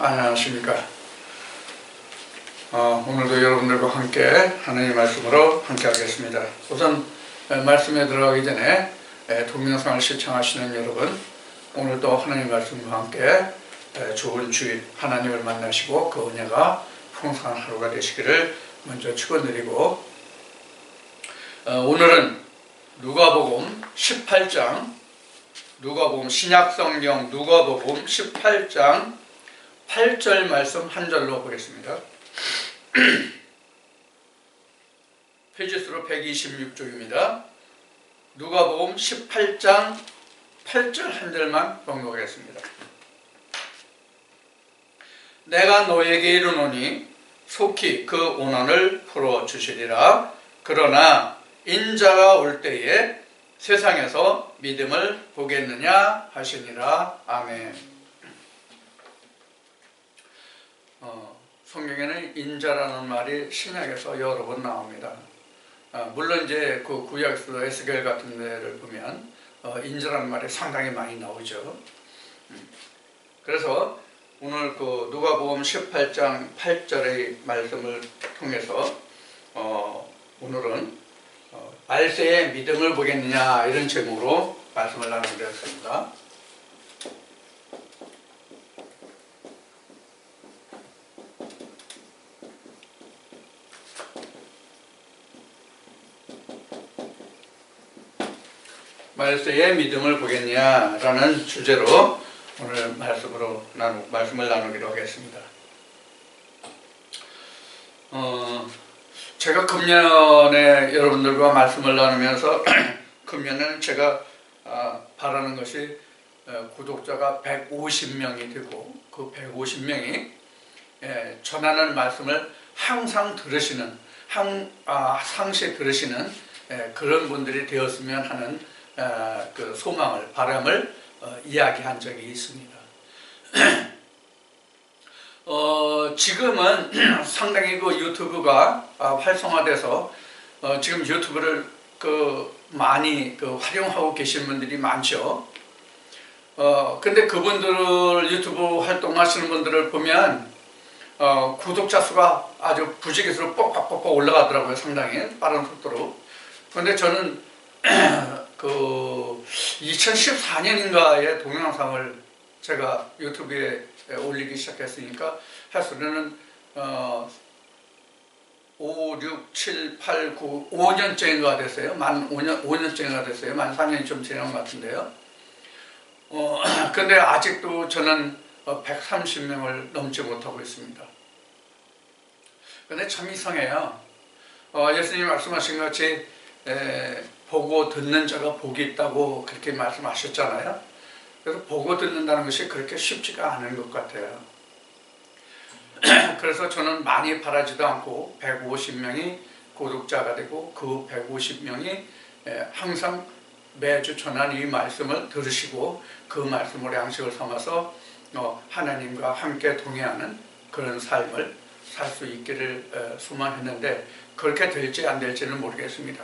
안녕하십니까. 오늘도 여러분들과 함께 하나님의 말씀으로 함께 하겠습니다. 우선 말씀에 들어가기 전에 동영상을 시청하시는 여러분, 오늘도 하나님의 말씀과 함께 좋은 주일 하나님을 만나시고 그 은혜가 풍성한 하루가 되시기를 먼저 축원드리고, 오늘은 누가복음 18장, 누가복음 신약성경 누가복음 18장 8절 말씀 한 절로 보겠습니다. 페이지수로 126쪽입니다. 누가복음 18장 8절 한 절만 봉독하겠습니다. 내가 너에게 이르노니 속히 그 오난을 풀어주시리라. 그러나 인자가 올 때에 세상에서 믿음을 보겠느냐 하시니라. 아멘. 성경에는 인자라는 말이 신약에서 여러 번 나옵니다. 물론 이제 그 구약에서도 에스겔 같은 데를 보면 인자라는 말이 상당히 많이 나오죠. 그래서 오늘 그 누가복음 18장 8절의 말씀을 통해서 오늘은 말세에 믿음을 보겠느냐 이런 제목으로 말씀을 나누겠습니다. 말세에 믿음을 보겠냐라는 주제로 오늘 말씀을 나누기로 하겠습니다. 제가 금년에 여러분들과 말씀을 나누면서 금년에는 제가 바라는 것이 구독자가 150명이 되고 그 150명이 전하는 말씀을 항상 들으시는, 상시 들으시는 그런 분들이 되었으면 하는 그 소망을, 바람을 이야기한 적이 있습니다. 지금은 상당히 그 유튜브가 활성화돼서 지금 유튜브를 많이 활용하고 계신 분들이 많죠. 근데 그분들 유튜브 활동하시는 분들을 보면 구독자 수가 아주 부지기수로 뻑뻑뻑 올라가더라고요. 상당히 빠른 속도로. 근데 저는 2014년인가에 동영상을 제가 유튜브에 올리기 시작했으니까 횟수로는 5, 6, 7, 8, 9, 5년째인가 됐어요. 만 5년째인가 됐어요. 만 4년이 좀 지난 것 같은데요. 근데 아직도 저는 130명을 넘지 못하고 있습니다. 근데 참 이상해요. 예수님이 말씀하신 것 같이 보고 듣는 자가 복이 있다고 그렇게 말씀하셨잖아요. 그래서 보고 듣는다는 것이 그렇게 쉽지가 않은 것 같아요. 그래서 저는 많이 바라지도 않고 150명이 구독자가 되고 그 150명이 항상 매주 전한 이 말씀을 들으시고 그 말씀으로 양식을 삼아서 하나님과 함께 동행하는 그런 삶을 살 수 있기를 소망했는데 그렇게 될지 안 될지는 모르겠습니다.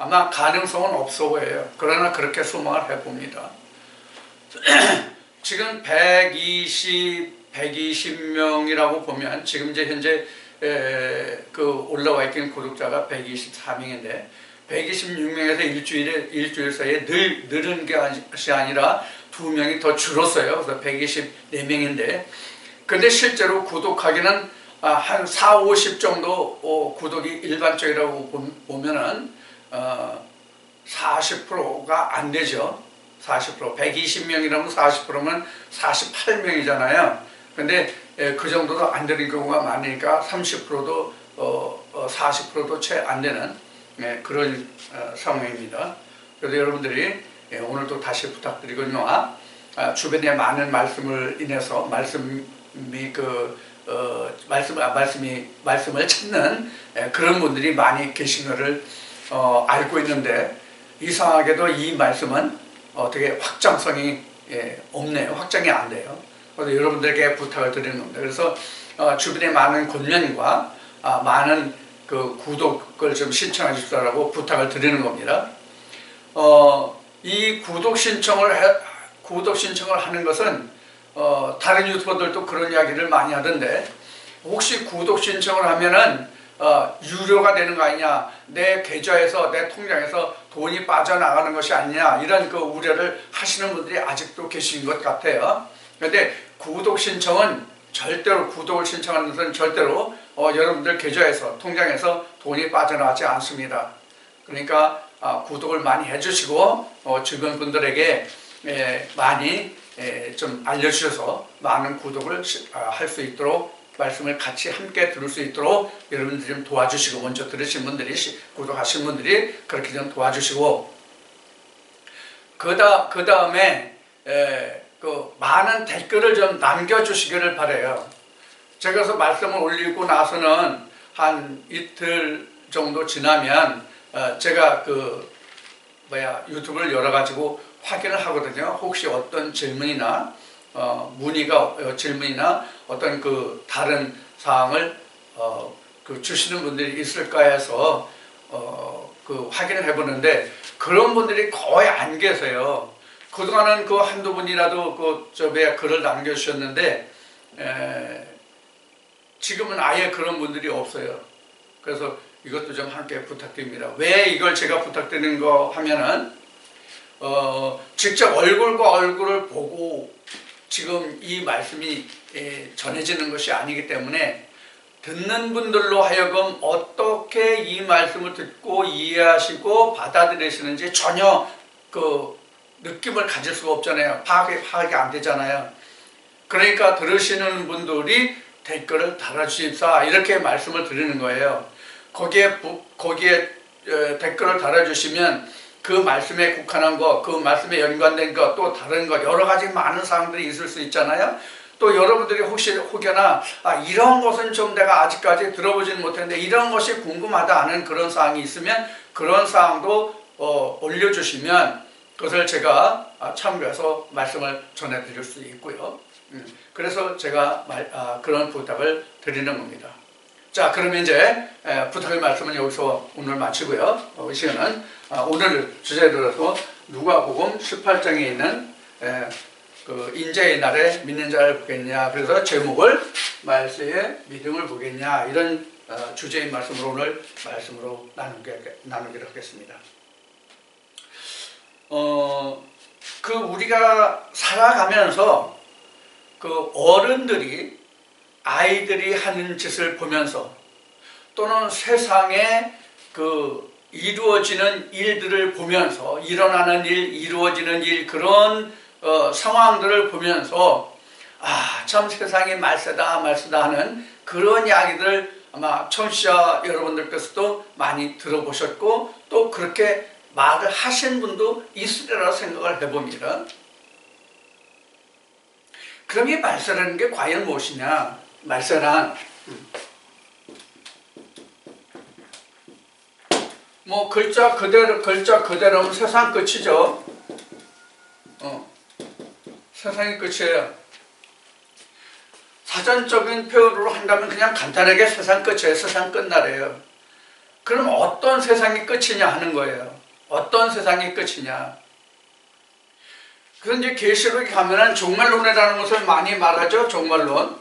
아마 가능성은 없어 보여요. 그러나 그렇게 소망을 해봅니다. 지금 120명이라고 보면 지금 이제 현재 올라와 있는 구독자가 124명인데 126명에서 일주일 사이에 늘은 것이 아니라 2명이 더 줄었어요. 그래서 124명인데 근데 실제로 구독하기는 한 4, 50 정도 구독이 일반적이라고 보면은 40%가 안 되죠. 40%, 120명이라면 40%면 48명이잖아요. 근데 그 정도도 안 되는 경우가 많으니까 30%도 40%도 채 안 되는 그런 상황입니다. 그래서 여러분들이 오늘도 다시 부탁드리거든요. 주변에 많은 말씀을 인해서 말씀을 찾는 그런 분들이 많이 계신 것을 알고 있는데 이상하게도 이 말씀은 어떻게 확장성이 없네요. 확장이 안 돼요. 그래서 여러분들에게 부탁을 드리는 겁니다. 그래서 주변에 많은 권면과 많은 그 구독을 좀 신청해 주시라고 부탁을 드리는 겁니다. 이 구독 신청을 하는 것은 다른 유튜버들도 그런 이야기를 많이 하던데, 혹시 구독 신청을 하면은 유료가 되는 거 아니냐, 내 계좌에서 내 통장에서 돈이 빠져나가는 것이 아니냐, 이런 그 우려를 하시는 분들이 아직도 계신 것 같아요. 그런데 구독 신청은 절대로, 구독을 신청하는 것은 절대로 여러분들 계좌에서, 통장에서 돈이 빠져나가지 않습니다. 그러니까 구독을 많이 해주시고 주변 분들에게 많이 좀 알려주셔서 많은 구독을 할 수 있도록, 말씀을 같이 함께 들을 수 있도록 여러분들이 좀 도와주시고, 먼저 들으신 분들이, 구독하신 분들이 그렇게 좀 도와주시고, 그 다음에 그 많은 댓글을 좀 남겨주시기를 바라요. 제가 그래서 말씀을 올리고 나서는 한 이틀 정도 지나면 제가 유튜브를 열어가지고 확인을 하거든요. 혹시 어떤 질문이나 질문이나 어떤 그 다른 사항을 주시는 분들이 있을까 해서 확인을 해보는데, 그런 분들이 거의 안 계세요. 그동안은 한두 분이라도 글을 남겨주셨는데, 지금은 아예 그런 분들이 없어요. 그래서 이것도 좀 함께 부탁드립니다. 왜 이걸 제가 부탁드리는 거 하면은, 직접 얼굴과 얼굴을 보고 지금 이 말씀이 전해지는 것이 아니기 때문에, 듣는 분들로 하여금 어떻게 이 말씀을 듣고 이해하시고 받아들이시는지 전혀 느낌을 가질 수가 없잖아요. 파악이 안 되잖아요. 그러니까 들으시는 분들이 댓글을 달아주십사, 이렇게 말씀을 드리는 거예요. 거기에 댓글을 달아주시면 그 말씀에 국한한 것, 그 말씀에 연관된 것, 또 다른 것, 여러 가지 많은 사항들이 있을 수 있잖아요. 또 여러분들이 혹여나 이런 것은 좀 내가 아직까지 들어보지는 못했는데 이런 것이 궁금하다 하는 그런 사항이 있으면, 그런 사항도 올려주시면 그것을 제가 참고해서 말씀을 전해드릴 수 있고요. 그래서 제가 그런 부탁을 드리는 겁니다. 자, 그러면 이제 부탁의 말씀은 여기서 오늘 마치고요. 이 시간은 오늘 주제에 들어서 누가복음 18장에 있는 인자의 날에 믿는 자를 보겠냐, 그래서 제목을 말세에 믿음을 보겠냐, 이런 주제의 말씀으로 오늘 말씀으로 나누기로 하겠습니다. 우리가 살아가면서 어른들이 아이들이 하는 짓을 보면서, 또는 세상에 이루어지는 일들을 보면서, 일어나는 일, 이루어지는 일, 그런 상황들을 보면서 참 세상이 말세다 하는 그런 이야기들 아마 청취자 여러분들께서도 많이 들어보셨고, 또 그렇게 말을 하신 분도 있으리라 생각을 해봅니다. 그럼 이 말세라는 게 과연 무엇이냐? 말세란 글자 그대로는 세상 끝이죠. 세상이 끝이에요. 사전적인 표현으로 한다면 그냥 간단하게 세상 끝이에요. 세상 끝날이에요. 그럼 어떤 세상이 끝이냐 하는 거예요. 어떤 세상이 끝이냐. 그래서 이제 계시록에 가면은 종말론이라는 것을 많이 말하죠. 종말론.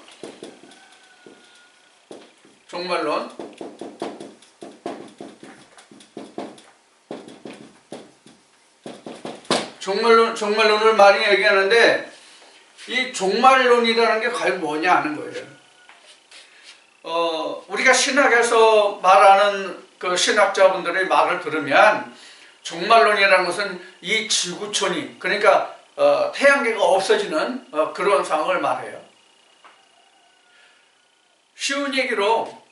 종말론을 많이 얘기하는데, 이 종말론이라는 게 과연 뭐냐 하는 거예요. 우리가 신학에서 말하는 그 신학자분들의 말을 들으면, 종말론이라는 것은 이 지구촌이, 그러니까 태양계가 없어지는 그런 상황을 말해요. 쉬운 얘기로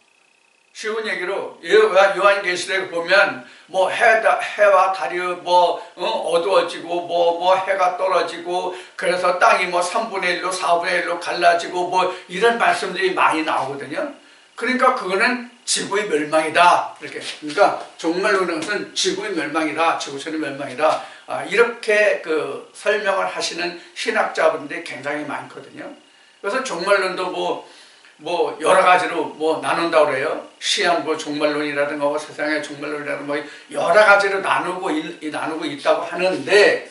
요한계시록에 보면 해와 달이 어두워지고 해가 떨어지고, 그래서 땅이 3분의 1로 4분의 1로 갈라지고 이런 말씀들이 많이 나오거든요. 그러니까 그거는 지구의 멸망이다. 그러니까 종말론은 것은 지구의 멸망이다, 지구촌의 멸망이다. 이렇게 설명을 하시는 신학자분들이 굉장히 많거든요. 그래서 종말론도 여러 가지로 나눈다고 그래요. 시한부 종말론이라든가 세상의 종말론이라든가 여러 가지로 나누고 있다고 하는데,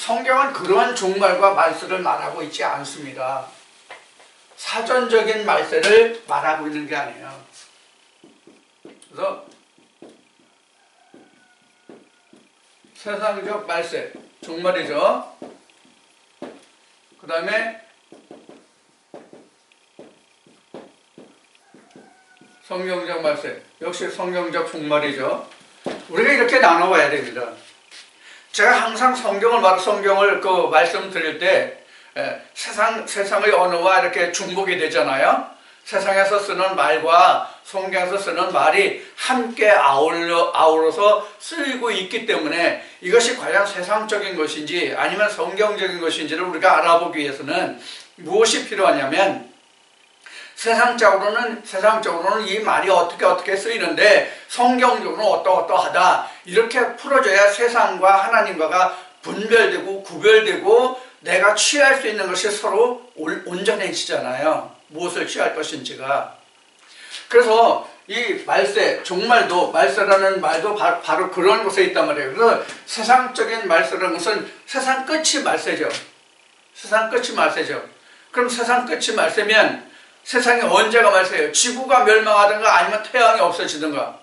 성경은 그러한 종말과 말세를 말하고 있지 않습니다. 사전적인 말세를 말하고 있는 게 아니에요. 그래서 세상적 말세, 종말이죠. 그 다음에 성경적 말세, 역시 성경적 종말이죠. 우리가 이렇게 나눠봐야 됩니다. 제가 항상 성경을 말씀드릴 때 세상의 언어와 이렇게 중복이 되잖아요. 세상에서 쓰는 말과 성경에서 쓰는 말이 함께 아우러서 쓰이고 있기 때문에 이것이 과연 세상적인 것인지 아니면 성경적인 것인지를 우리가 알아보기 위해서는 무엇이 필요하냐면 세상적으로는 이 말이 어떻게 쓰이는데 성경적으로는 어떠하다 이렇게 풀어줘야 세상과 하나님과가 분별되고 구별되고 내가 취할 수 있는 것이 서로 온전해지잖아요. 무엇을 취할 것인지가. 그래서 이 말세, 종말도 말세라는 말도 바로 그런 곳에 있단 말이에요. 그래서 세상적인 말세라는 것은 세상 끝이 말세죠. 세상 끝이 말세죠. 그럼 세상 끝이 말세면 세상이 언제가 말세예요? 지구가 멸망하든가 아니면 태양이 없어지든가.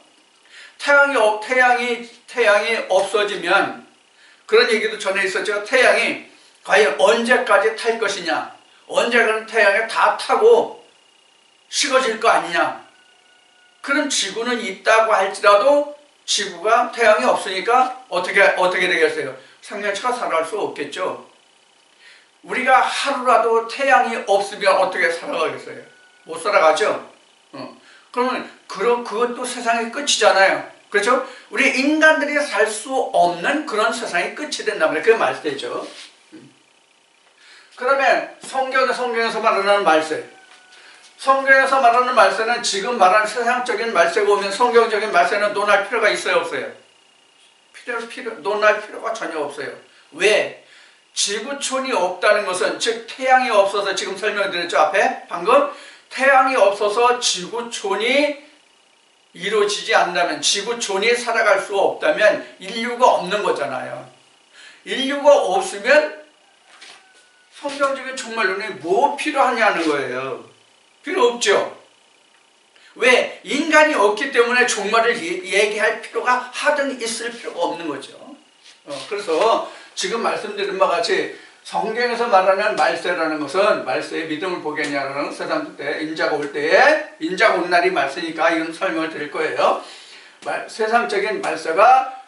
태양이 없어지면 그런 얘기도 전에 있었죠. 태양이 과연 언제까지 탈 것이냐. 언제까지 태양에 다 타고 식어질 거 아니냐. 그럼 지구는 있다고 할지라도 지구가 태양이 없으니까 어떻게 되겠어요? 생명체가 살아갈 수 없겠죠. 우리가 하루라도 태양이 없으면 어떻게 살아가겠어요? 못 살아가죠. 그러면 그것도 세상의 끝이잖아요. 그렇죠? 우리 인간들이 살 수 없는 그런 세상이 끝이 된다면 그게 말세죠. 그러면 성경에서 말하는 말세. 성경에서 말하는 말세는 지금 말하는 세상적인 말세가 오면 성경적인 말세는 논할 필요가 있어요, 없어요? 논할 필요가 전혀 없어요. 왜? 지구촌이 없다는 것은 즉 태양이 없어서 지금 설명드렸죠 앞에 방금 태양이 없어서 지구촌이 이루어지지 않는다면 지구촌이 살아갈 수 없다면 인류가 없는 거잖아요. 인류가 없으면 성경적인 종말론이 뭐 필요하냐는 거예요. 필요 없죠. 왜? 인간이 없기 때문에 종말을 얘기할 필요가 하등 있을 필요가 없는 거죠. 그래서 지금 말씀드린 바와 같이 성경에서 말하는 말세라는 것은 말세의 믿음을 보겠냐라는 세상 때 인자가 올 때에 인자가 온 날이 말세니까 이런 설명을 드릴 거예요. 세상적인 말세가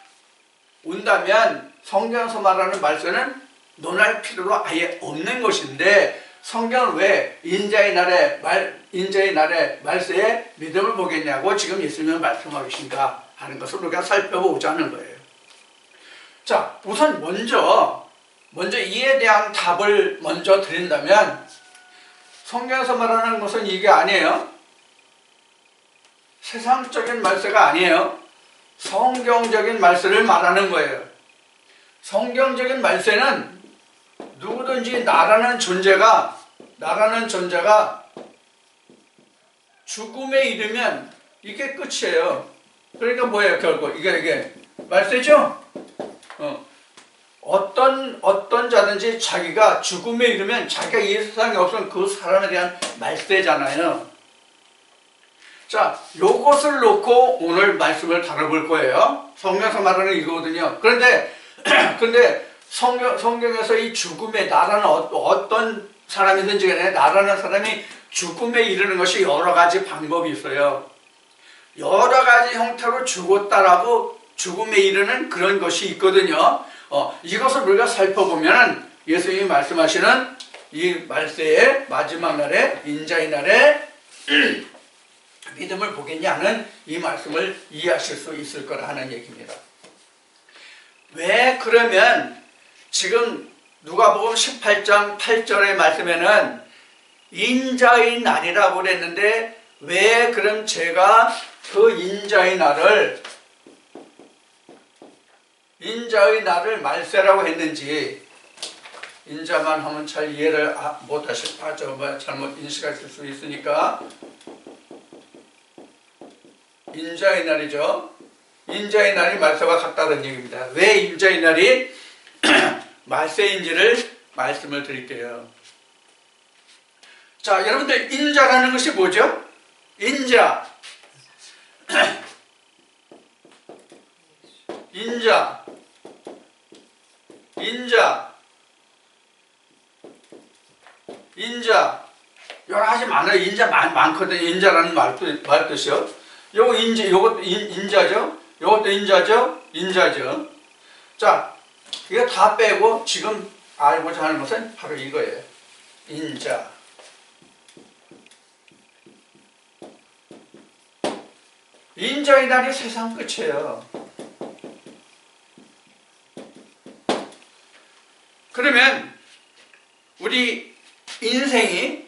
온다면 성경에서 말하는 말세는 논할 필요가 아예 없는 것인데 성경은 왜 인자의 날에 말세에 믿음을 보겠냐고 지금 예수님은 말씀하고 계신가 하는 것을 우리가 살펴보자는 거예요. 자, 우선 먼저 이에 대한 답을 먼저 드린다면 성경에서 말하는 것은 이게 아니에요. 세상적인 말세가 아니에요. 성경적인 말세를 말하는 거예요. 성경적인 말세는 누구든지 나라는 존재가 죽음에 이르면 이게 끝이에요. 그러니까 뭐예요? 결국 이게 말세죠? 어떤 자든지 자기가 죽음에 이르면 자기가 이 세상에 없으면 그 사람에 대한 말세잖아요. 자, 요것을 놓고 오늘 말씀을 다뤄볼 거예요. 성경에서 말하는 이거거든요. 그런데 성경에서 이 죽음의 나라는 어떤 사람이든지 간에 나라는 사람이 죽음에 이르는 것이 여러 가지 방법이 있어요. 여러 가지 형태로 죽었다라고 죽음에 이르는 그런 것이 있거든요. 이것을 우리가 살펴보면 예수님이 말씀하시는 이 말세의 마지막 날에 인자의 날에 믿음을 보겠냐는 이 말씀을 이해하실 수 있을 거라 하는 얘기입니다. 왜 그러면 지금 누가복음 18장 8절의 말씀에는 인자의 날이라고 그랬는데 왜 그럼 제가 그 인자의 날을 말세라고 했는지 인자만 하면 잘 이해를 못하실 잘못 인식하실 수 있으니까 인자의 날이죠. 인자의 날이 말세와 같다는 얘기입니다. 왜 인자의 날이 말세인지를 말씀을 드릴게요. 자, 여러분들 인자라는 것이 뭐죠? 인자. 인자. 인자. 인자. 여러 가지 많아요. 인자 많거든요. 인자라는 말뜻이요. 요거 인자, 요것도 인자죠. 요것도 인자죠. 인자죠. 자, 이거 다 빼고 지금 알고자 하는 것은 바로 이거예요. 인자. 인자의 날이 세상 끝이에요. 그러면 우리 인생이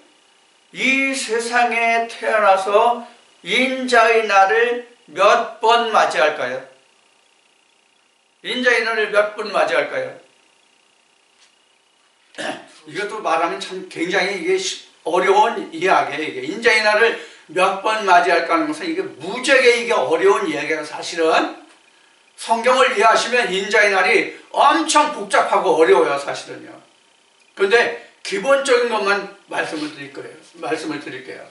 이 세상에 태어나서 인자의 날을 몇 번 맞이할까요? 인자의 날을 몇 번 맞이할까요? 이것도 말하면 참 굉장히 이게 어려운 이야기예요. 이게 인자의 날을 몇 번 맞이할까 하는 것은 이게 무지하게 이게 어려운 이야기예요. 사실은 성경을 이해하시면 인자의 날이 엄청 복잡하고 어려워요. 사실은요. 그런데 기본적인 것만 말씀을 드릴게요.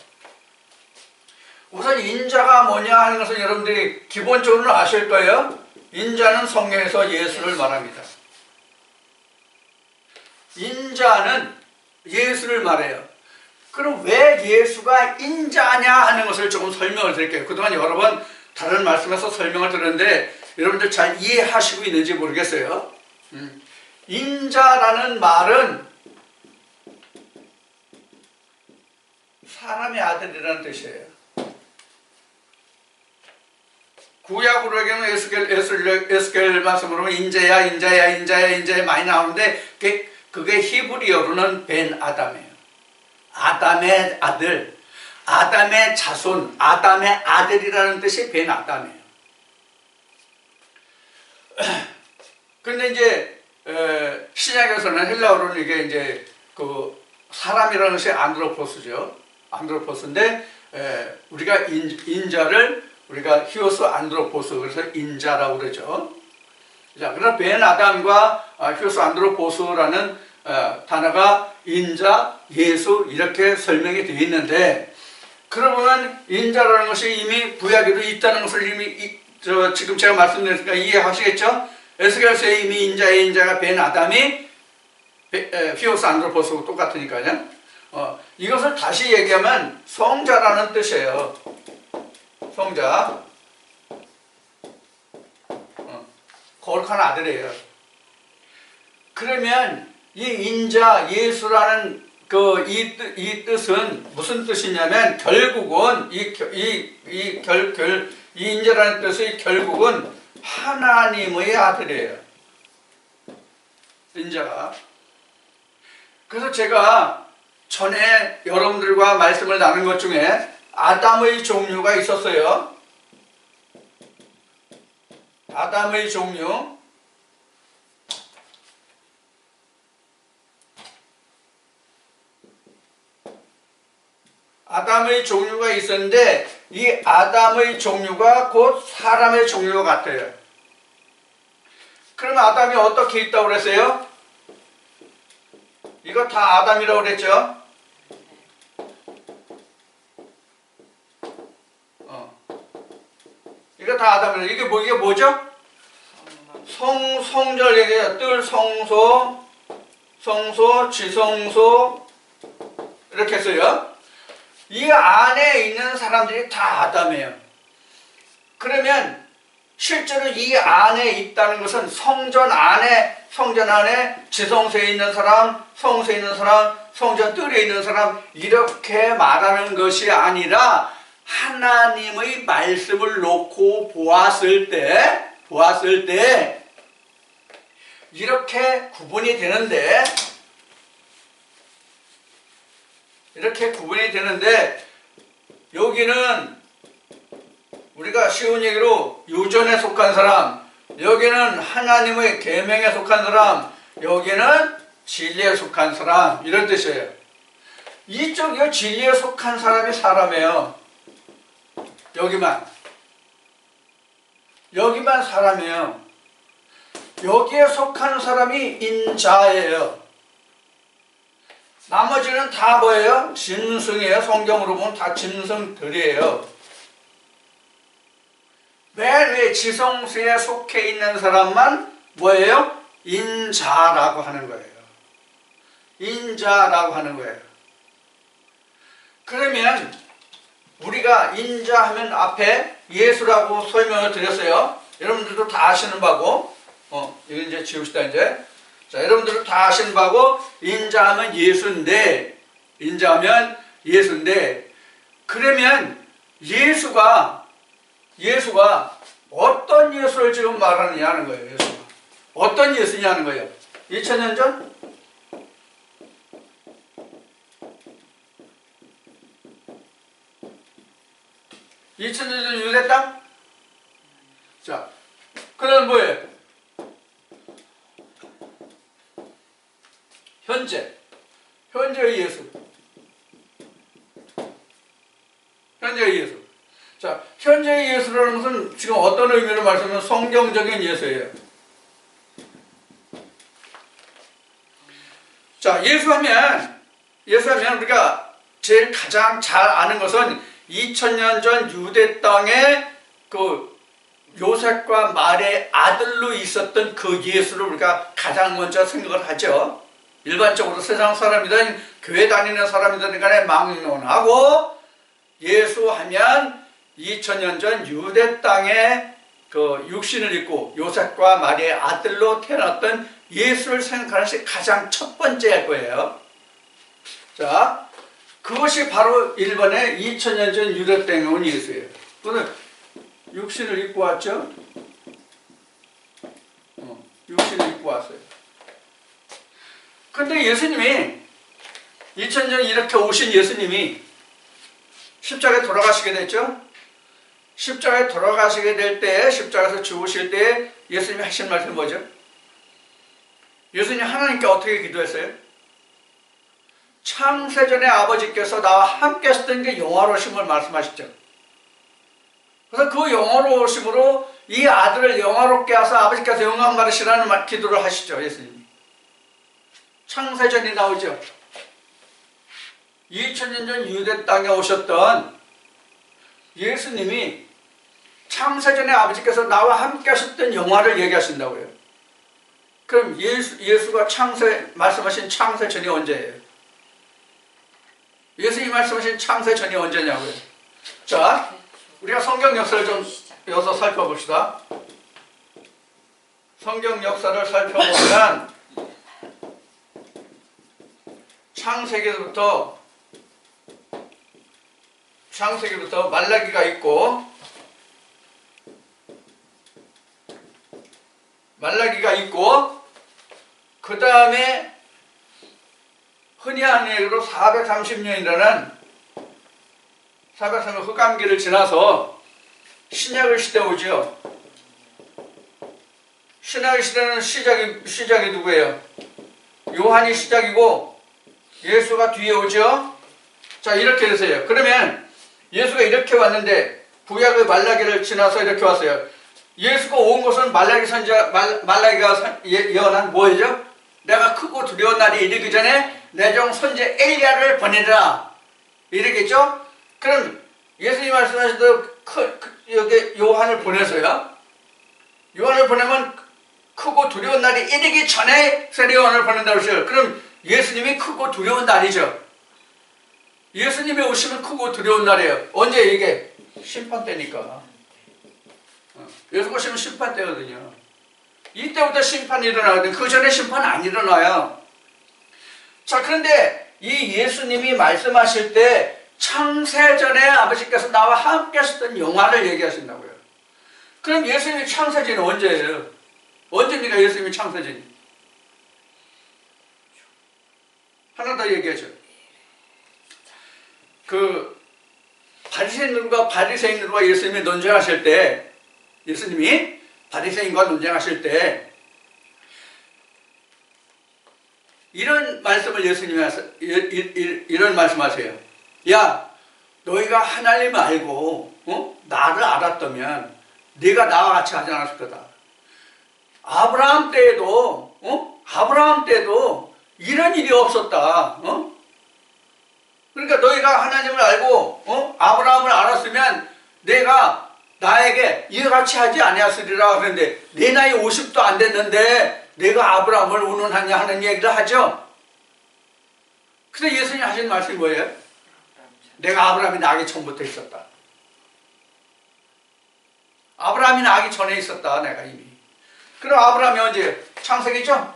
우선 인자가 뭐냐 하는 것은 여러분들이 기본적으로 아실 거예요. 인자는 성경에서 예수를 말합니다. 인자는 예수를 말해요. 그럼 왜 예수가 인자냐 하는 것을 조금 설명을 드릴게요. 그동안 여러 번 다른 말씀에서 설명을 드렸는데 여러분들 잘 이해하시고 있는지 모르겠어요. 인자라는 말은 사람의 아들이라는 뜻이에요. 구약으로 얘기하면 에스겔 말씀으로 인자야 많이 나오는데 그게 히브리어로는 벤 아담이에요. 아담의 아들, 아담의 자손, 아담의 아들이라는 뜻이 벤 아담이에요. 근데 이제 신약에서는 헬라어로는 이게 이제 그 사람이라는 것이 안드로포스죠. 안드로포스인데 우리가 인자를 우리가 히오스 안드로포스 그래서 인자라고 그러죠. 자, 그래서 벤 아담과 히오스 안드로포스라는 단어가 인자, 예수 이렇게 설명이 되어 있는데 그러면 인자라는 것이 이미 구약에도 있다는 것을 이미 지금 제가 말씀드렸으니까 이해하시겠죠? 에스겔서에 이미 인자가 벤 아담이 히오스 안드로포스하고 똑같으니까요. 이것을 다시 얘기하면 성자라는 뜻이에요. 성자. 거룩한 아들이에요. 그러면 이 인자, 예수라는 이 뜻은 무슨 뜻이냐면 결국은 이 인자라는 뜻이 결국은 하나님의 아들이에요. 인자가. 그래서 제가 전에 여러분들과 말씀을 나눈 것 중에 아담의 종류가 있었어요. 아담의 종류. 아담의 종류가 있었는데 이 아담의 종류가 곧 사람의 종류와 같아요. 그럼 아담이 어떻게 있다고 그랬어요? 이거 다 아담이라고 그랬죠? 이거 다 아담이라고. 이게 뭐죠? 성절 얘기해요. 뜰, 성소, 지성소 이렇게 했어요. 이 안에 있는 사람들이 다 아담이에요. 그러면 실제로 이 안에 있다는 것은 성전 안에 지성소에 있는 사람, 성소에 있는 사람, 성전 뜰에 있는 사람 이렇게 말하는 것이 아니라 하나님의 말씀을 놓고 보았을 때 이렇게 구분이 되는데 여기는 우리가 쉬운 얘기로 유전에 속한 사람, 여기는 하나님의 계명에 속한 사람, 여기는 진리에 속한 사람 이런 뜻이에요. 이쪽이 진리에 속한 사람이 사람이에요. 여기만 사람이에요. 여기에 속하는 사람이 인자예요. 나머지는 다 뭐예요? 짐승이에요. 성경으로 보면 다 짐승들이에요. 맨 위에 지성수에 속해 있는 사람만 뭐예요? 인자라고 하는 거예요. 인자라고 하는 거예요. 그러면 우리가 인자하면 앞에 예수라고 설명을 드렸어요. 여러분들도 다 아시는 바고, 이거 이제 지웁시다, 이제. 자, 여러분들도 다 아시는 바고, 인자하면 예수인데, 그러면 예수가 어떤 예수를 지금 말하느냐는 거예요, 예수가. 어떤 예수냐는 거예요. 2000년 전? 2000년 전 유대 땅? 자, 그럼 뭐예요? 현재의 예수. 현재의 예수. 자, 현재의 예수라는 것은 지금 어떤 의미로 말씀하면 성경적인 예수예요. 자, 예수하면 우리가 제일 가장 잘 아는 것은 2000년 전 유대 땅에 그 요셉과 마리아의 아들로 있었던 그 예수를 우리가 가장 먼저 생각을 하죠. 일반적으로 세상 사람이든 교회 다니는 사람이든 간에 막론하고 예수하면 2000년 전 유대 땅에 그 육신을 입고 요셉과 마리아의 아들로 태어났던 예수를 생각하는 것이 가장 첫 번째일 거예요. 자, 그것이 바로 일본의 2000년 전 유대 땅에 온 예수예요. 그는 육신을 입고 왔죠? 육신을 입고 왔어요. 근데 예수님이 2000년 전 이렇게 오신 예수님이 십자가에 돌아가시게 됐죠? 십자가에 돌아가시게 될 때, 십자가에서 죽으실 때 예수님이 하신 말씀이 뭐죠? 예수님이 하나님께 어떻게 기도했어요? 창세전에 아버지께서 나와 함께 하셨던 게 영화로우심을 말씀하셨죠. 그래서 그 영화로우심으로 이 아들을 영화롭게 하사 아버지께서 영광 받으시라는 기도를 하시죠, 예수님이. 창세전이 나오죠. 2000년 전 유대 땅에 오셨던 예수님이 창세전에 아버지께서 나와 함께 하셨던 영화를 얘기하신다고요. 그럼 예수가 말씀하신 창세전이 언제예요? 예수님이 말씀하신 창세전이 언제냐고요. 자, 우리가 성경 역사를 좀 여기서 살펴봅시다. 성경 역사를 살펴보면 창세기부터 말라기가 있고, 그 다음에 흔히 하는 얘기로 430년이라는 430년 흑암기를 지나서 신약의 시대 오죠. 신약의 시대는 시작이 누구예요? 요한이 시작이고 예수가 뒤에 오죠. 자, 이렇게 되세요. 그러면 예수가 이렇게 왔는데 구약의 말라기를 지나서 이렇게 왔어요. 예수가 온 것은 말라기가 예언한 뭐예요? 내가 크고 두려운 날이 이르기 전에 내 종 선지 엘리야를 보내라, 이러겠죠? 그럼 예수님이 말씀하신 여기 요한을 보내서요. 요한을 보내면 크고 두려운 날이 이르기 전에 요한을 보낸다고 했어요. 그럼 예수님이 크고 두려운 날이죠. 예수님이 오시면 크고 두려운 날이에요. 언제 이게? 심판 때니까. 예수 오시면 심판 때거든요. 이때부터 심판이 일어나거든요. 그 전에 심판 안 일어나요. 자, 그런데 이 예수님이 말씀하실 때 창세전에 아버지께서 나와 함께 하셨던 영화를 얘기하신다고요. 그럼 예수님이 창세전이 언제예요? 언제입니까, 예수님이 창세전이? 하나 더 얘기하죠. 그 바리새인들과 예수님이 논쟁하실 때, 예수님이 바리새인과 논쟁하실 때 이런 말씀을 예수님이 이런 말씀하세요. 야, 너희가 하나님을 알고 나를 알았다면 네가 나와 같이 하지 않았을 거다. 아브라함 때에도 아브라함 때도 이런 일이 없었다. 그러니까 너희가 하나님을 알고 아브라함을 알았으면 내가 나에게 이와 같이 하지 아니하으리라. 그런데 내 나이 50도 안 됐는데 내가 아브라함을 운운하냐 하는 얘기를 하죠. 근데 예수님이 하신 말씀이 뭐예요? 내가 아브라함이 나기 전부터 있었다. 아브라함이 나기 전에 있었다. 내가 이미. 그럼 아브라함이 언제? 창세기죠?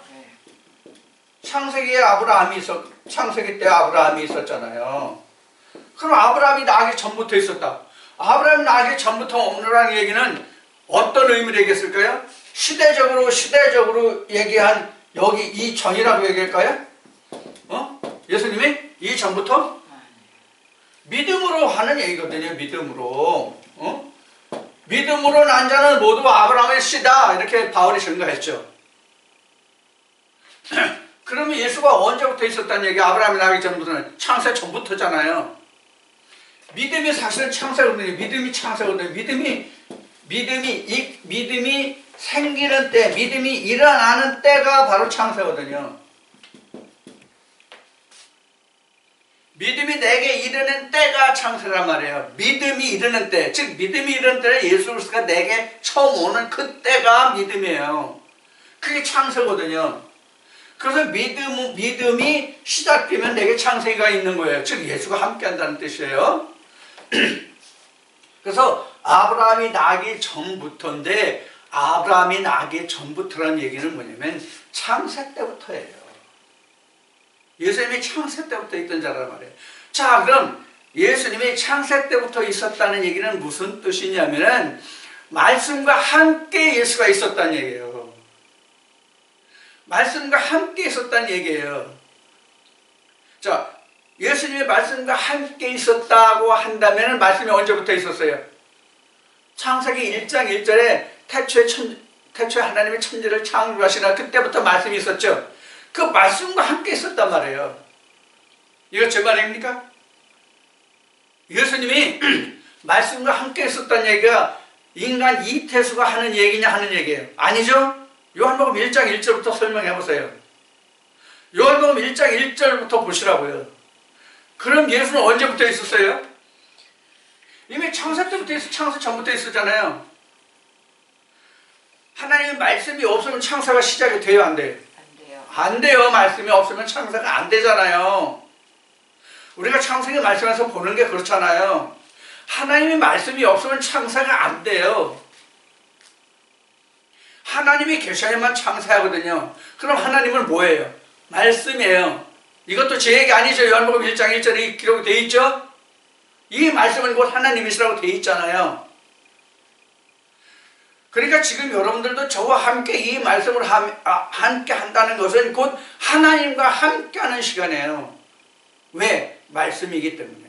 창세기에 창세기 때 아브라함이 있었잖아요. 그럼 아브라함이 나기 전부터 있었다. 아브라함이 나기 전부터 없느라는 얘기는 어떤 의미를 얘기했을까요? 시대적으로 얘기한 여기 이 전이라고 얘기할까요? 예수님이 이 전부터? 믿음으로 하는 얘기거든요. 믿음으로. 믿음으로 난 자는 모두 아브라함의 씨다. 이렇게 바울이 증거했죠. 그러면 예수가 언제부터 있었다는 얘기? 아브라함이 나기 전부터는 창세 전부터잖아요. 믿음이 사실은 창세거든요. 믿음이 창세거든요. 믿음이 생기는 때, 믿음이 일어나는 때가 바로 창세거든요. 믿음이 내게 이르는 때가 창세란 말이에요. 믿음이 이르는 때, 즉 믿음이 이르는 때는 예수 그리스도가 내게 처음 오는 그 때가 믿음이에요. 그게 창세거든요. 그래서 믿음이 시작되면 내게 창세가 있는 거예요. 즉 예수가 함께한다는 뜻이에요. 그래서 아브라함이 나기 전부터인데, 아브라함이 나기 전부터라는 얘기는 뭐냐면 창세 때부터예요. 예수님이 창세 때부터 있던 자란 말이에요. 자, 그럼 예수님이 창세 때부터 있었다는 얘기는 무슨 뜻이냐면은 말씀과 함께 예수가 있었다는 얘기예요. 말씀과 함께 있었다는 얘기예요. 자, 예수님이 말씀과 함께 있었다고 한다면 말씀이 언제부터 있었어요? 창세기 1장 1절에 태초에 하나님의 천지를 창조하시나 그때부터 말씀이 있었죠. 그 말씀과 함께 있었단 말이에요. 이거 제 말입니까? 예수님이 말씀과 함께 있었다는 얘기가 인간 이태수가 하는 얘기냐 하는 얘기예요. 아니죠? 요한복음 1장 1절부터 설명해 보세요. 요한복음 1장 1절부터 보시라고요. 그럼 예수는 언제부터 있었어요? 이미 창세 때부터 창세 전부터 있었잖아요. 하나님의 말씀이 없으면 창세가 시작이 돼요, 안 돼요? 안 돼요. 말씀이 없으면 창세가 안 되잖아요. 우리가 창세기 말씀에서 보는 게 그렇잖아요. 하나님의 말씀이 없으면 창세가 안 돼요. 하나님이 계셔야만 창세하거든요. 그럼 하나님은 뭐예요? 말씀이에요. 이것도 제 얘기 아니죠. 요한복음 1장 1절에 기록이 되어 있죠? 이 말씀은 곧 하나님이시라고 되어 있잖아요. 그러니까 지금 여러분들도 저와 함께 이 말씀을 함께 한다는 것은 곧 하나님과 함께 하는 시간이에요. 왜? 말씀이기 때문에.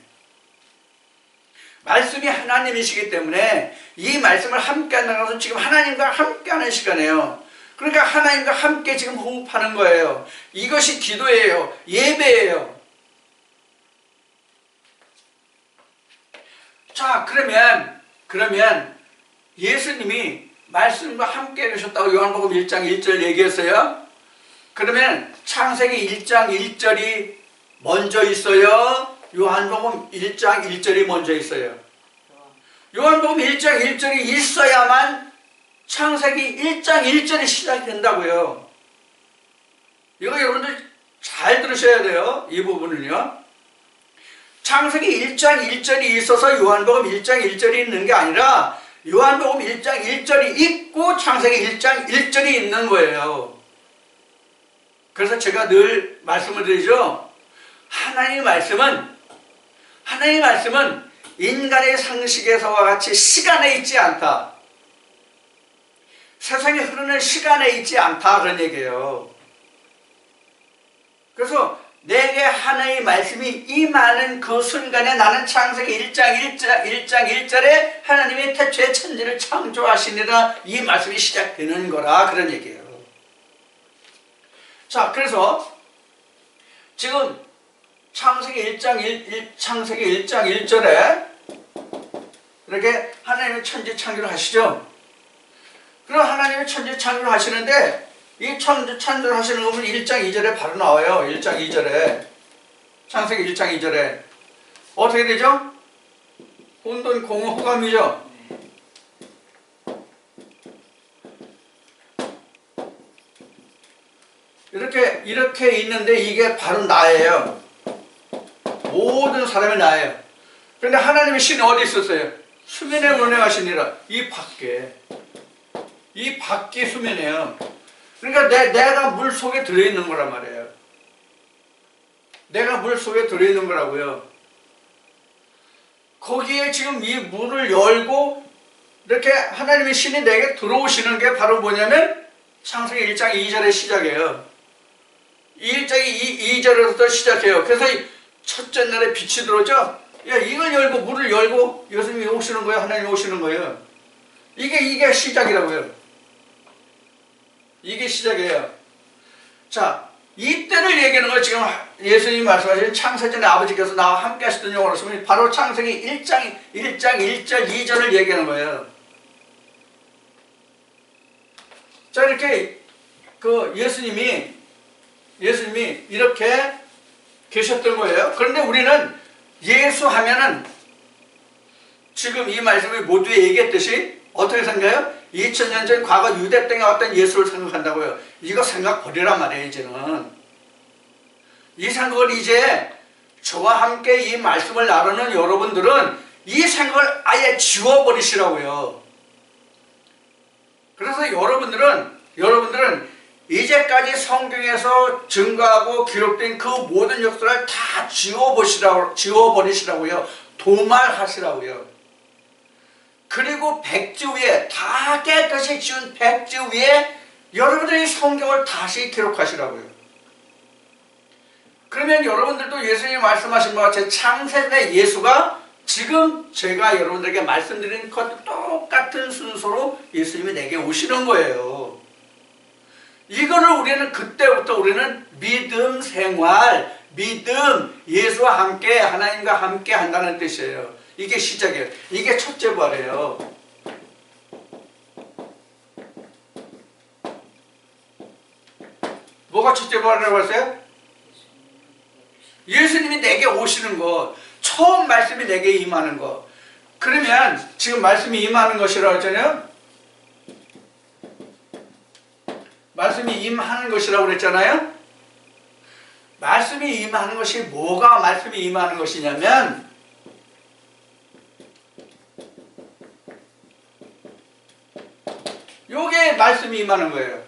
말씀이 하나님이시기 때문에 이 말씀을 함께 한다는 것은 지금 하나님과 함께 하는 시간이에요. 그러니까 하나님과 함께 지금 호흡하는 거예요. 이것이 기도예요. 예배예요. 자, 그러면 예수님이 말씀과 함께 계셨다고 요한복음 1장 1절 얘기했어요. 그러면 창세기 1장 1절이 먼저 있어요? 요한복음 1장 1절이 먼저 있어요? 요한복음 1장 1절이 있어야만 창세기 1장 1절이 시작이 된다고요. 이거 여러분들 잘 들으셔야 돼요. 이 부분은요. 창세기 1장 1절이 있어서 요한복음 1장 1절이 있는 게 아니라 요한복음 1장 1절이 있고 창세기 1장 1절이 있는 거예요. 그래서 제가 늘 말씀을 드리죠. 하나님의 말씀은 인간의 상식에서와 같이 시간에 있지 않다. 세상에 흐르는 시간에 있지 않다. 그런 얘기예요. 그래서 내게 하나님의 말씀이 임하는 그 순간에 나는 창세기 1장 1절에 하나님이 태초에 천지를 창조하시니라 이 말씀이 시작되는 거라 그런 얘기예요. 자, 그래서 지금 창세기 1장 1절에 이렇게 하나님의 천지 창조를 하시죠. 그럼 하나님이 천지 창조하시는데 이 천지 창조하시는 거 보면 1장 2절에 바로 나와요. 1장 2절에 창세기 1장 2절에 어떻게 되죠? 혼돈 공허 호감이죠. 이렇게 있는데 이게 바로 나예요. 모든 사람이 나예요. 그런데 하나님의 신이 어디 있었어요? 수면에 운행하시니라. 이 밖이 수면이에요. 그러니까 내가 물 속에 들어있는 거란 말이에요. 내가 물 속에 들어있는 거라고요. 거기에 지금 이 문을 열고 이렇게 하나님의 신이 내게 들어오시는 게 바로 뭐냐면 창세기 1장 2절의 시작이에요. 1장 2절에서부터 시작해요. 그래서 첫째 날에 빛이 들어오죠. 야, 이걸 열고 문을 열고 예수님이 오시는 거예요. 하나님이 오시는 거예요. 이게 시작이라고요. 이게 시작이에요. 자, 이때를 얘기하는 거 지금 예수님이 말씀하신 창세전에 아버지께서 나와 함께 하시던 영어로 쓰면 바로 창세기 1장 1절 2절을 얘기하는 거예요. 자, 이렇게 예수님이 이렇게 계셨던 거예요. 그런데 우리는 예수 하면은 지금 이 말씀을 모두 얘기했듯이 어떻게 생각해요? 2000년 전 과거 유대 땅에 왔던 예수를 생각한다고요. 이거 생각 버리란 말이에요. 이제는 이 생각을 이제 저와 함께 이 말씀을 나누는 여러분들은 이 생각을 아예 지워버리시라고요. 그래서 여러분들은 이제까지 성경에서 증거하고 기록된 그 모든 역사를 다 지워버리시라고요. 도말하시라고요. 그리고 백지 위에 다 깨끗이 지운 백지 위에 여러분들이 성경을 다시 기록하시라고요. 그러면 여러분들도 예수님이 말씀하신 것 같이 창세전의 예수가 지금 제가 여러분들에게 말씀드린 것 똑같은 순서로 예수님이 내게 오시는 거예요. 이거를 우리는 그때부터 우리는 믿음 생활, 믿음, 예수와 함께 하나님과 함께 한다는 뜻이에요. 이게 시작이에요. 이게 첫째 부활이에요. 뭐가 첫째 부활이라고 했어요? 예수님이 내게 오시는 것, 처음 말씀이 내게 임하는 것. 그러면 지금 말씀이 임하는 것이라고 했잖아요. 말씀이 임하는 것이라고 그랬잖아요. 말씀이 임하는 것이 뭐가 말씀이 임하는 것이냐면 요게 말씀이 임하는 거예요.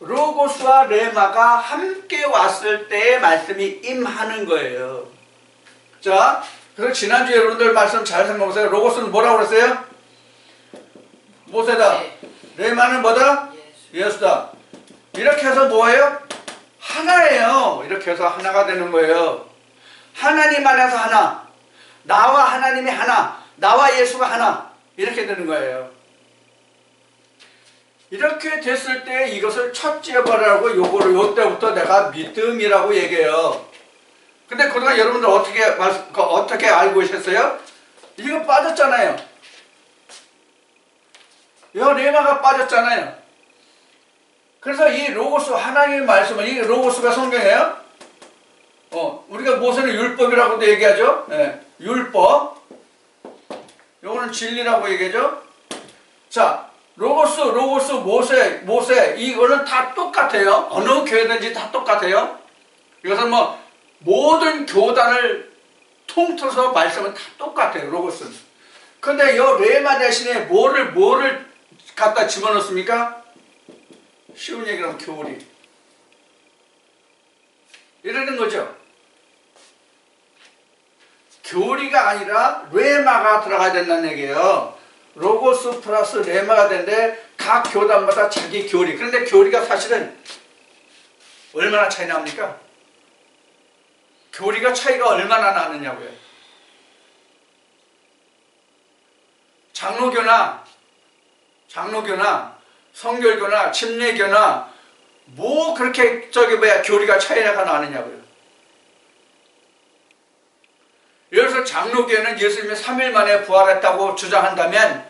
로고스와 레마가 함께 왔을 때의 말씀이 임하는 거예요. 자, 그래서 지난주에 여러분들 말씀 잘 생각해보세요. 로고스는 뭐라고 그랬어요? 모세다. 레마는 뭐다? 예수다. 이렇게 해서 뭐예요? 하나예요. 이렇게 해서 하나가 되는 거예요. 하나님 안에서 하나, 나와 하나님이 하나, 나와 예수가 하나, 이렇게 되는 거예요. 이렇게 됐을 때 이것을 첫째 부활이라고 요거를 요때부터 내가 믿음이라고 얘기해요. 근데 그동안 여러분들 어떻게 알고 계셨어요? 이거 빠졌잖아요. 이 레마가 빠졌잖아요. 그래서 이 로고스 하나님의 말씀은 이 로고스가 성경이에요. 우리가 모세는 율법이라고도 얘기하죠. 네, 율법. 요거는 진리라고 얘기하죠. 자, 로고스, 모세 이거는 다 똑같아요. 어느 교회든지 다 똑같아요. 이것은 뭐 모든 교단을 통틀어서 말씀은 다 똑같아요. 로고스는. 근데 요 레마 대신에 뭐를 갖다 집어넣습니까? 쉬운 얘기로 하면 교리. 이러는 거죠. 교리가 아니라 레마가 들어가야 된다는 얘기예요. 로고스 플러스 레마가 되는데 각 교단마다 자기 교리. 그런데 교리가 사실은 얼마나 차이 납니까? 교리가 차이가 얼마나 나느냐고요. 장로교나 성결교나 침례교나 뭐 그렇게 교리가 차이가 나느냐고요. 예를 들어서 장로교회는 예수님이 3일 만에 부활했다고 주장한다면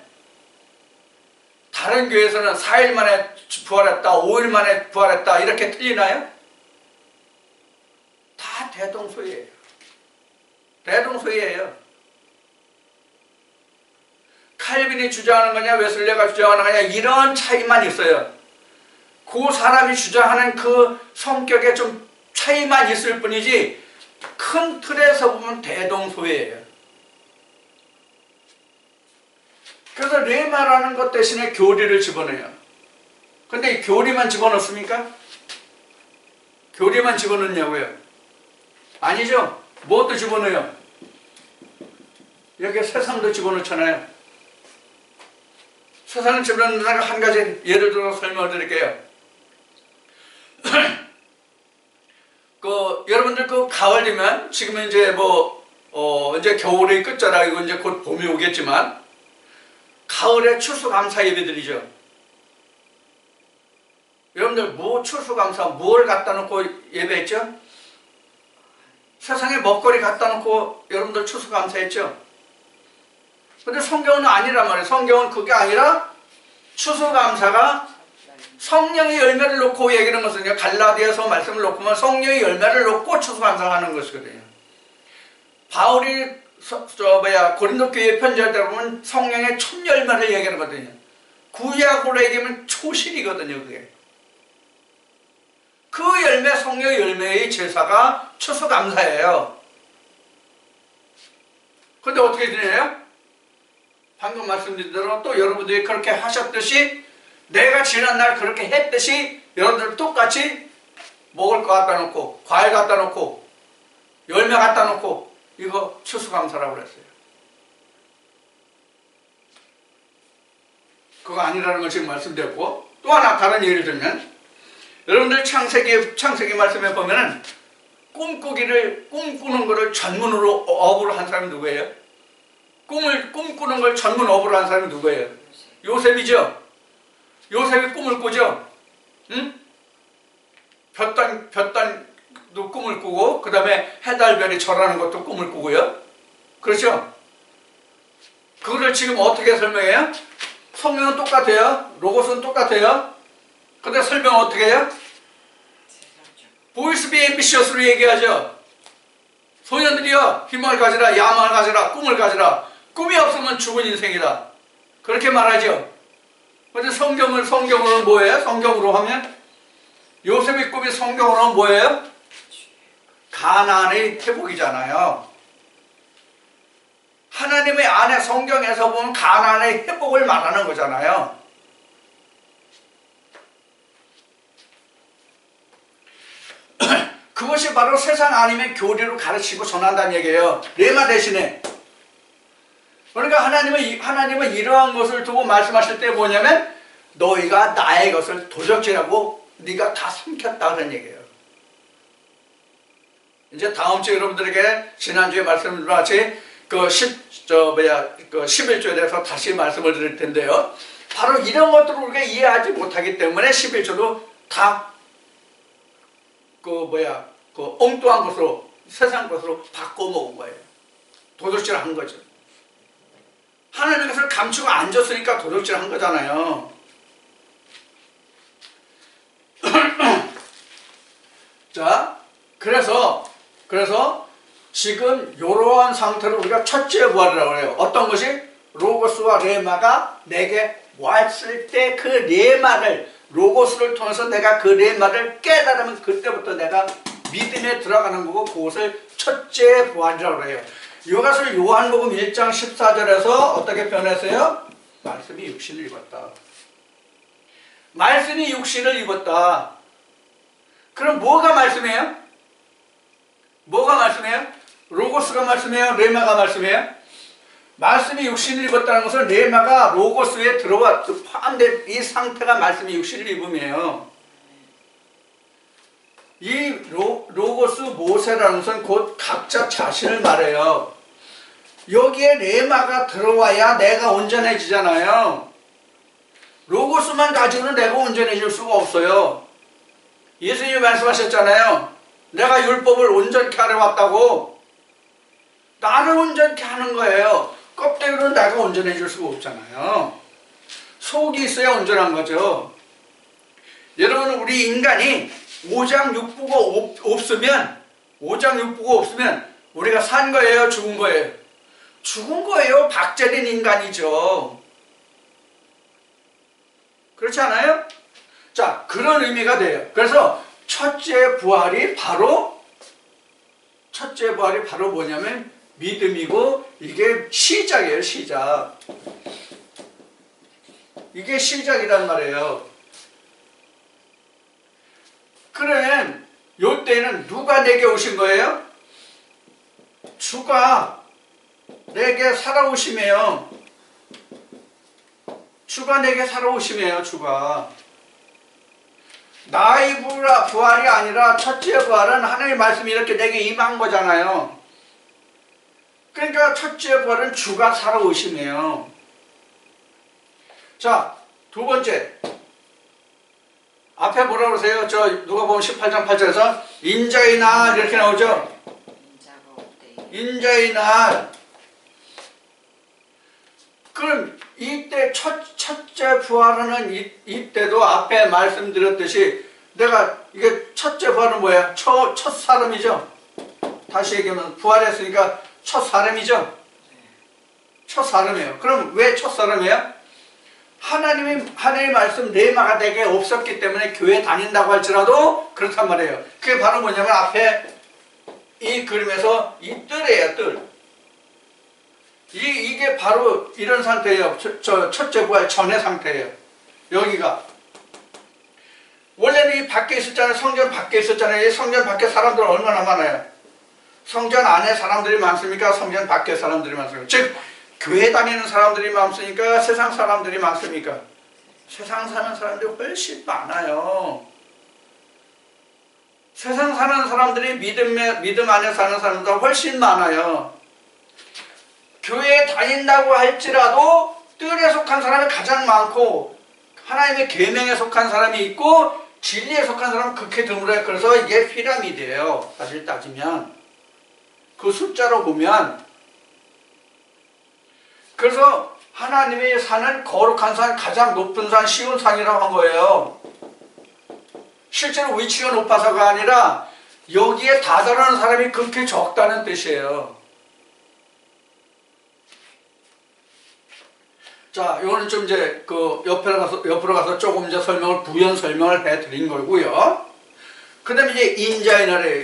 다른 교회에서는 4일 만에 부활했다, 5일 만에 부활했다 이렇게 틀리나요? 다 대동소이예요. 대동소이예요. 칼빈이 주장하는 거냐 웨슬레가 주장하는 거냐 이런 차이만 있어요. 그 사람이 주장하는 그 성격에 좀 차이만 있을 뿐이지 큰 틀에서 보면 대동소이예요. 그래서 레마라는 것 대신에 교리를 집어넣어요. 근데 이 교리만 집어넣습니까? 교리만 집어넣냐고요? 아니죠. 무엇도 집어넣어요. 여기 세상도 집어넣잖아요. 세상을 집어넣는 한 가지 예를 들어 설명을 드릴게요. 여러분들 가을 되면 지금 이제 이제 겨울의 끝자락이고 이제 곧 봄이 오겠지만 가을에 추수감사 예배드리죠. 여러분들 추수감사 뭘 갖다 놓고 예배했죠? 세상에 먹거리 갖다 놓고 여러분들 추수감사했죠? 근데 성경은 아니란 말이에요. 성경은 그게 아니라 추수감사가 성령의 열매를 놓고 얘기하는 것은요. 갈라디아서 말씀을 놓고 보면 성령의 열매를 놓고 추수감사하는 것이거든요. 바울이 고린도 교회에 편지할 때 보면 성령의 첫 열매를 얘기하거든요. 구약으로 얘기하면 초실이거든요. 그게. 그 열매, 성령의 열매의 제사가 추수감사예요. 근데 어떻게 되나요? 방금 말씀드린 대로 또 여러분들이 그렇게 하셨듯이 내가 지난날 그렇게 했듯이 여러분들 똑같이 먹을 거 갖다 놓고 과일 갖다 놓고 열매 갖다 놓고 이거 추수감사라고 그랬어요. 그거 아니라는 걸 지금 말씀드렸고 또 하나 다른 예를 들면 여러분들 창세기 말씀에 보면은 꿈꾸는 거를 전문으로 업으로 한 사람이 누구예요? 꿈꾸는 걸 전문 업으로 한 사람이 누구예요? 요셉이죠? 요셉이 꿈을 꾸죠? 응? 볕단도 꿈을 꾸고 그 다음에 해달별이 절하는 것도 꿈을 꾸고요. 그렇죠? 그거를 지금 어떻게 설명해요? 성경은 똑같아요. 로고스는 똑같아요. 근데 설명 어떻게 해요? 보이스 비 앰비셔스로 얘기하죠. 소년들이여 희망을 가지라, 야망을 가지라, 꿈을 가지라. 꿈이 없으면 죽은 인생이다. 그렇게 말하죠. 근데 성경으로 뭐예요? 성경으로 하면 요셉의 꿈이 성경으로 뭐예요? 가나안의 회복이잖아요. 하나님의 안에 성경에서 보면 가나안의 회복을 말하는 거잖아요. 그것이 바로 세상 아니면 교리로 가르치고 전한다는 얘기예요. 레마 대신에. 그러니까 하나님은 이러한 것을 두고 말씀하실 때 뭐냐면 너희가 나의 것을 도적질하고 네가 다 삼켰다 그런 얘기예요. 이제 다음 주에 여러분들에게 지난주에 말씀드린 같이 그 11조에 대해서 다시 말씀을 드릴 텐데요. 바로 이런 것들을 우리가 이해하지 못하기 때문에 11조도 다 엉뚱한 것으로 세상 것으로 바꿔먹은 거예요. 도둑질을 한 거죠. 하나님의 것을 감추고 앉았으니까 도둑질을 한 거잖아요. 자, 그래서 지금 이러한 상태로 우리가 첫째 부활이라고 해요. 어떤 것이? 로고스와 레마가 내게 왔을 때 그 레마를 로고스를 통해서 내가 그 레마를 깨달으면 그때부터 내가 믿음에 들어가는 거고 그것을 첫째 부활이라고 해요. 이것을 요한복음 1장 14절에서 어떻게 표현했어요? 말씀이 육신을 입었다. 말씀이 육신을 입었다. 그럼 뭐가 말씀이에요? 뭐가 말씀이에요? 로고스가 말씀이에요? 레마가 말씀이에요? 말씀이 육신을 입었다는 것은 레마가 로고스에 들어와 포함된 이 상태가 말씀이 육신을 입음이에요. 이 로고스 모세라는 것은 곧 각자 자신을 말해요. 여기에 레마가 들어와야 내가 온전해지잖아요. 로고스만 가지고는 내가 온전해질 수가 없어요. 예수님이 말씀하셨잖아요. 내가 율법을 온전케 하려 왔다고. 나를 온전케 하는 거예요. 껍데기로 내가 온전해질 수가 없잖아요. 속이 있어야 온전한 거죠. 여러분, 우리 인간이 오장육부가 없으면 우리가 산 거예요, 죽은 거예요? 죽은 거예요. 박제된 인간이죠. 그렇지 않아요? 자, 그런 의미가 돼요. 그래서 첫째 부활이 바로 뭐냐면 믿음이고, 이게 시작이에요, 시작. 이게 시작이란 말이에요. 그러면 요때는 누가 내게 오신 거예요? 주가 내게 살아오심이에요. 주가 내게 살아오심이에요, 주가. 나의 부활이 아니라 첫째 부활은 하나님의 말씀이 이렇게 내게 임한 거잖아요. 그러니까 첫째 부활은 주가 살아오심이에요. 자, 두 번째. 앞에 뭐라 그러세요? 누가 보면 18장 8절에서 인자의 날 이렇게 나오죠? 인자의 날. 그럼 이때 첫째 부활하는 이때도 앞에 말씀드렸듯이, 내가 이게 첫째 부활은 뭐야? 첫 사람이죠? 다시 얘기하면 부활했으니까 첫 사람이죠? 첫 사람이에요. 그럼 왜 첫 사람이에요? 하나님의 말씀 레마가 내게 없었기 때문에 교회 다닌다고 할지라도 그렇단 말이에요. 그게 바로 뭐냐면 앞에 이 그림에서 이 뜰이에요, 뜰. 이게 바로 이런 상태예요. 첫째 부활 전의 상태예요. 여기가. 원래는 이 밖에 있었잖아요. 성전 밖에 있었잖아요. 이 성전 밖에 사람들 얼마나 많아요? 성전 안에 사람들이 많습니까? 성전 밖에 사람들이 많습니까? 즉, 교회 다니는 사람들이 많습니까? 세상 사람들이 많습니까? 세상 사는 사람들이 훨씬 많아요. 세상 사는 사람들이 믿음 안에 사는 사람들보다 훨씬 많아요. 교회에 다닌다고 할지라도 뜰에 속한 사람이 가장 많고, 하나님의 계명에 속한 사람이 있고, 진리에 속한 사람은 극히 드물어요. 그래서 이게 피라미드예요. 사실 따지면 그 숫자로 보면. 그래서 하나님의 산은 거룩한 산, 가장 높은 산, 시온 산이라고 한 거예요. 실제로 위치가 높아서가 아니라 여기에 다다르는 사람이 그렇게 적다는 뜻이에요. 자, 이거는 좀 이제 그 옆으로 가서 조금 이제 부연 설명을 해드린 거고요. 그 다음에 이제 인자의 날이에요.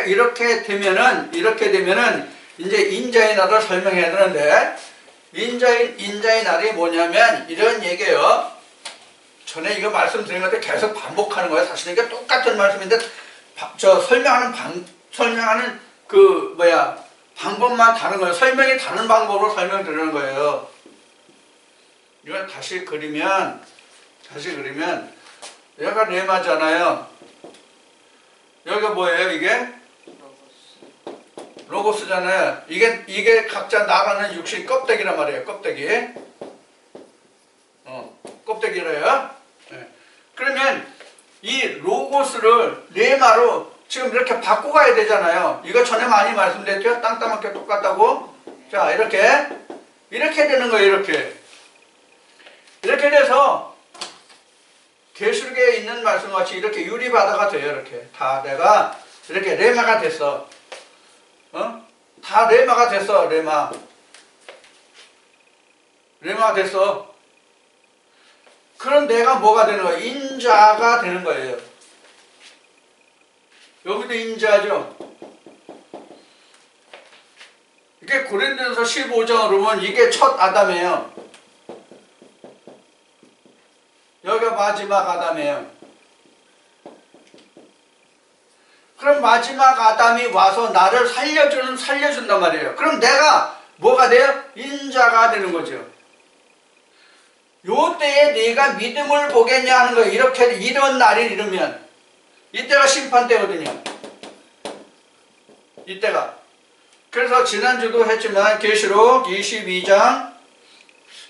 이렇게 되면은 이제 인자의 날을 설명해야 되는데, 인자의 날이 뭐냐면 이런 얘기예요. 전에 이거 말씀드린 것들 계속 반복하는 거예요. 사실 이게 똑같은 말씀인데 설명하는 방법만 다른 거예요. 설명이 다른 방법으로 설명드리는 거예요. 이걸 다시 그리면 여기가 레마잖아요. 여기가 뭐예요? 이게 로고스잖아요. 이게 각자 나가는 육신 껍데기란 말이에요. 껍데기래요. 네. 그러면 이 로고스를 레마로 지금 이렇게 바꿔 가야 되잖아요. 이거 전에 많이 말씀드렸죠? 땅따먹게 똑같다고. 자, 이렇게 되는 거예요. 이렇게 돼서 계시록에 있는 말씀과 같이 이렇게 유리바다가 돼요. 이렇게 다 내가 이렇게 레마가 됐어. 다 레마가 됐어. 레마가 됐어. 그럼 내가 뭐가 되는 거예요? 인자가 되는 거예요. 여기도 인자죠. 이게 고린도전서 15장으로 보면 이게 첫 아담이에요. 여기가 마지막 아담이에요. 그럼 마지막 아담이 와서 나를 살려준단 말이에요. 그럼 내가 뭐가 돼요? 인자가 되는 거죠. 요 때에 네가 믿음을 보겠냐 하는 거예요. 이런 날이 이르면 이때가 심판 때거든요. 이때가. 그래서 지난주도 했지만 계시록 22장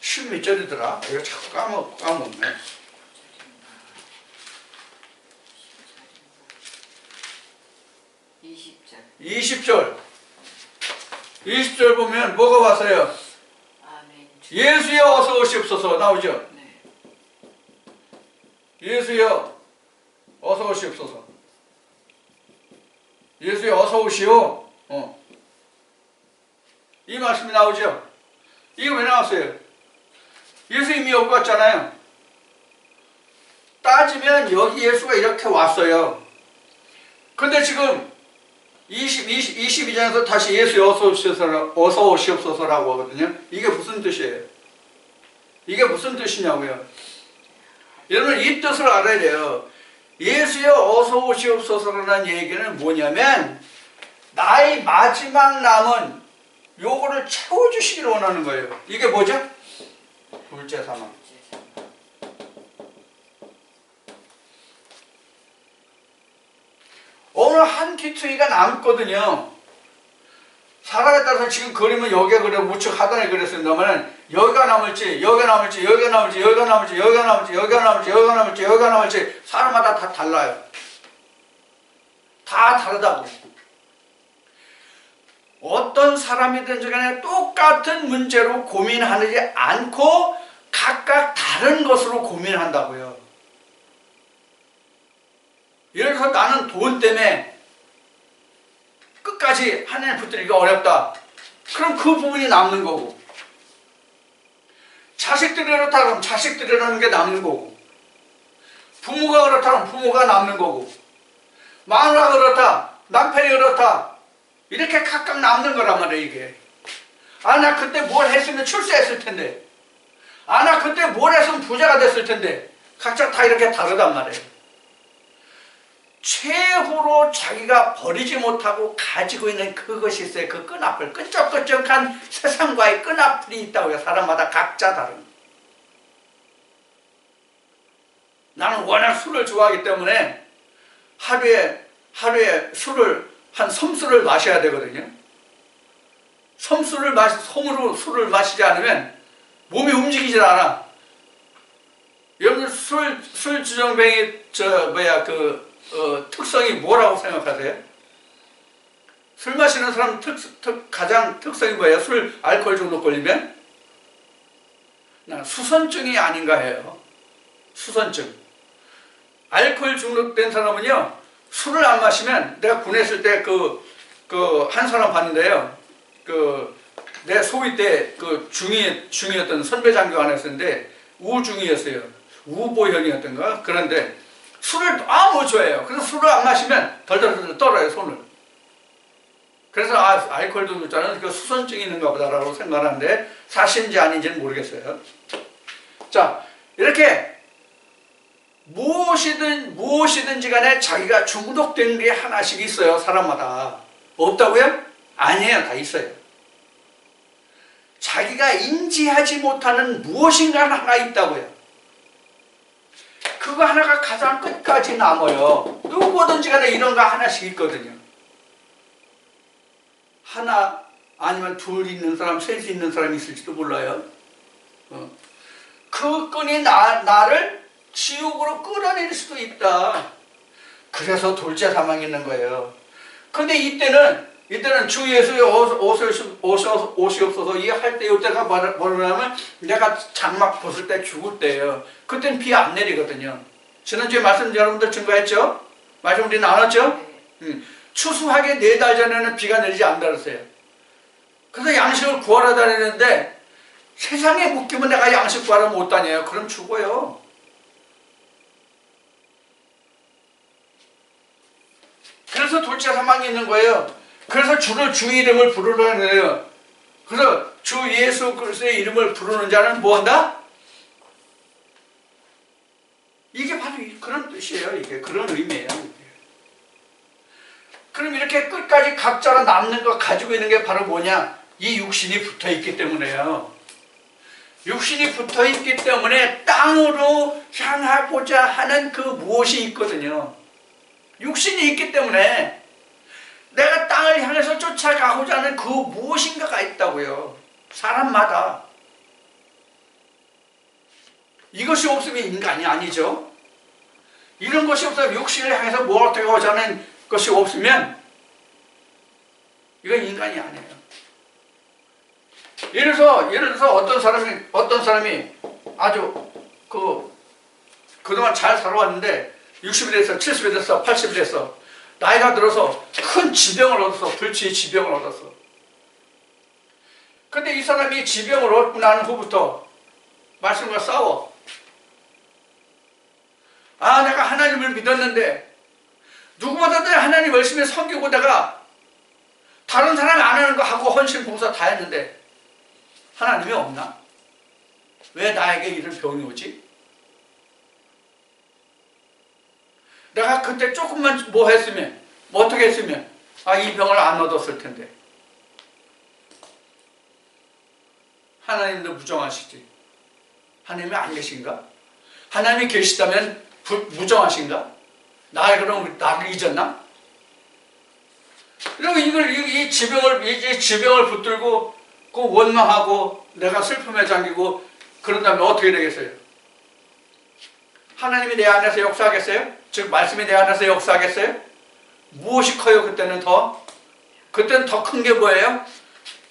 12절이더라. 이거 자꾸 까먹네. 20절 보면 뭐가 왔어요? 예수여 어서 오시옵소서 나오죠? 예수여 어서 오시옵소서. 예수여 어서 오시오. 이 말씀이 나오죠. 이게 왜 나왔어요? 예수 이미 여기 왔잖아요. 따지면 여기 예수가 이렇게 왔어요. 근데 지금 22장에서 다시 예수 어서 오시옵소서라고 하거든요. 이게 무슨 뜻이에요? 이게 무슨 뜻이냐고요? 여러분 이 뜻을 알아야 돼요. 예수여 어서 오시옵소서라는 얘기는 뭐냐면 나의 마지막 남은 요거를 채워주시기를 원하는 거예요. 이게 뭐죠? 둘째 사망. 어느 한 귀퉁이가 남거든요. 사람에 따라서 지금 그림은 여기가 그래 우측 하단에 그랬습니다만 여기가 남을지 여기가 남을지 여기가 남을지 여기가 남을지 여기가 남을지 여기가 남을지 여기가 남을지 여기가 남을지 사람마다 다 달라요. 다 다르다고. 어떤 사람이든지 간에 똑같은 문제로 고민하지 않고 각각 다른 것으로 고민한다고요. 예를 들어서 나는 돈 때문에 끝까지 하나님 붙들기가 어렵다. 그럼 그 부분이 남는 거고, 자식들이 그렇다 그러면 자식들이라는 게 남는 거고, 부모가 그렇다 그러면 부모가 남는 거고, 마누라가 그렇다, 남편이 그렇다, 이렇게 각각 남는 거란 말이에요. 이게 나 그때 뭘 했으면 출세했을 텐데, 나 그때 뭘 했으면 부자가 됐을 텐데, 각자 다 이렇게 다르단 말이에요. 최후로 자기가 버리지 못하고 가지고 있는 그것이 있어요. 그 끈앞을, 끈적끈적한 세상과의 끈앞이 있다고요. 사람마다 각자 다른. 나는 워낙 술을 좋아하기 때문에 하루에 술을 한 섬수를 마셔야 되거든요. 섬으로 술을 마시지 않으면 몸이 움직이질 않아. 여러분 술 주정뱅이 특성이 뭐라고 생각하세요? 술 마시는 사람 가장 특성이 뭐예요? 알코올 중독 걸리면? 수선증이 아닌가 해요. 수선증. 알코올 중독된 사람은요, 술을 안 마시면, 내가 군에 있을 때 한 사람 봤는데요, 내 소위 때 중이었던 선배 장교 하나 있었는데, 우중이었어요. 우보형이었던가? 그런데, 술을 너무 좋아해요. 그래서 술을 안 마시면 덜덜덜 떨어요, 손을. 그래서 알코올 중독자는 수선증이 있는가 보다라고 생각하는데 사실인지 아닌지는 모르겠어요. 자, 이렇게 무엇이든지 간에 자기가 중독된 게 하나씩 있어요, 사람마다. 없다고요? 아니에요, 다 있어요. 자기가 인지하지 못하는 무엇인가 하나 있다고요. 그거 하나가 가장 끝까지 남아요. 누구든지 간에 이런 거 하나씩 있거든요. 하나 아니면 둘 있는 사람, 셋 있는 사람이 있을지도 몰라요. 그 끈이 나를 지옥으로 끌어내릴 수도 있다. 그래서 둘째 사망이 있는 거예요. 근데 이때는 주 예수여 오시옵소서 이 할 때 이때가 뭐냐면 내가 장막 벗을 때 죽을 때예요. 그때는 비 안 내리거든요. 지난주에 말씀 여러분들 증거했죠? 말씀 우리 나눴죠? 추수하기 4달 전에는 비가 내리지 않는다 그랬어요. 그래서 양식을 구하러 다니는데 세상에 묶이면 내가 양식 구하러 못 다녀요. 그럼 죽어요. 그래서 둘째 사망이 있는 거예요. 그래서 주 이름을 부르라는 거예요. 그래서 주 예수 그리스도의 이름을 부르는 자는 뭐 한다? 이게 바로 그런 뜻이에요. 이게 그런 의미예요. 그럼 이렇게 끝까지 각자가 남는 거 가지고 있는 게 바로 뭐냐? 이 육신이 붙어 있기 때문에요. 육신이 붙어 있기 때문에 땅으로 향하고자 하는 그 무엇이 있거든요. 육신이 있기 때문에 내가 땅을 향해서 쫓아가고자 하는 그 무엇인가가 있다고요. 사람마다. 이것이 없으면 인간이 아니죠. 이런 것이 없으면 육신을 향해서 뭘 어떻게 하고자 하는 것이 없으면 이건 인간이 아니에요. 예를 들어서 어떤 사람이 아주 그동안 잘 살아왔는데 60이 됐어, 70이 됐어, 80이 됐어. 나이가 들어서 큰 지병을 얻었어. 불치의 지병을 얻었어. 근데 이 사람이 지병을 얻고 난 후부터 말씀과 싸워. 아, 내가 하나님을 믿었는데 누구보다도 하나님 열심히 섬기고 내가 다른 사람이 안 하는 거 하고 헌신 봉사 다 했는데 하나님이 없나? 왜 나에게 이런 병이 오지? 내가 그때 조금만 뭐 했으면, 뭐 어떻게 했으면, 아, 이 병을 안 얻었을 텐데. 하나님도 무정하시지. 하나님이 안 계신가? 하나님이 계시다면 무정하신가? 그럼 나를 잊었나? 그리고 이 지병을 붙들고, 원망하고, 내가 슬픔에 잠기고, 그런 다음에 어떻게 되겠어요? 하나님이 내 안에서 역사하겠어요? 즉, 말씀이 내 안에서 역사하겠어요? 무엇이 커요, 그때는 더? 그때는 더 큰 게 뭐예요?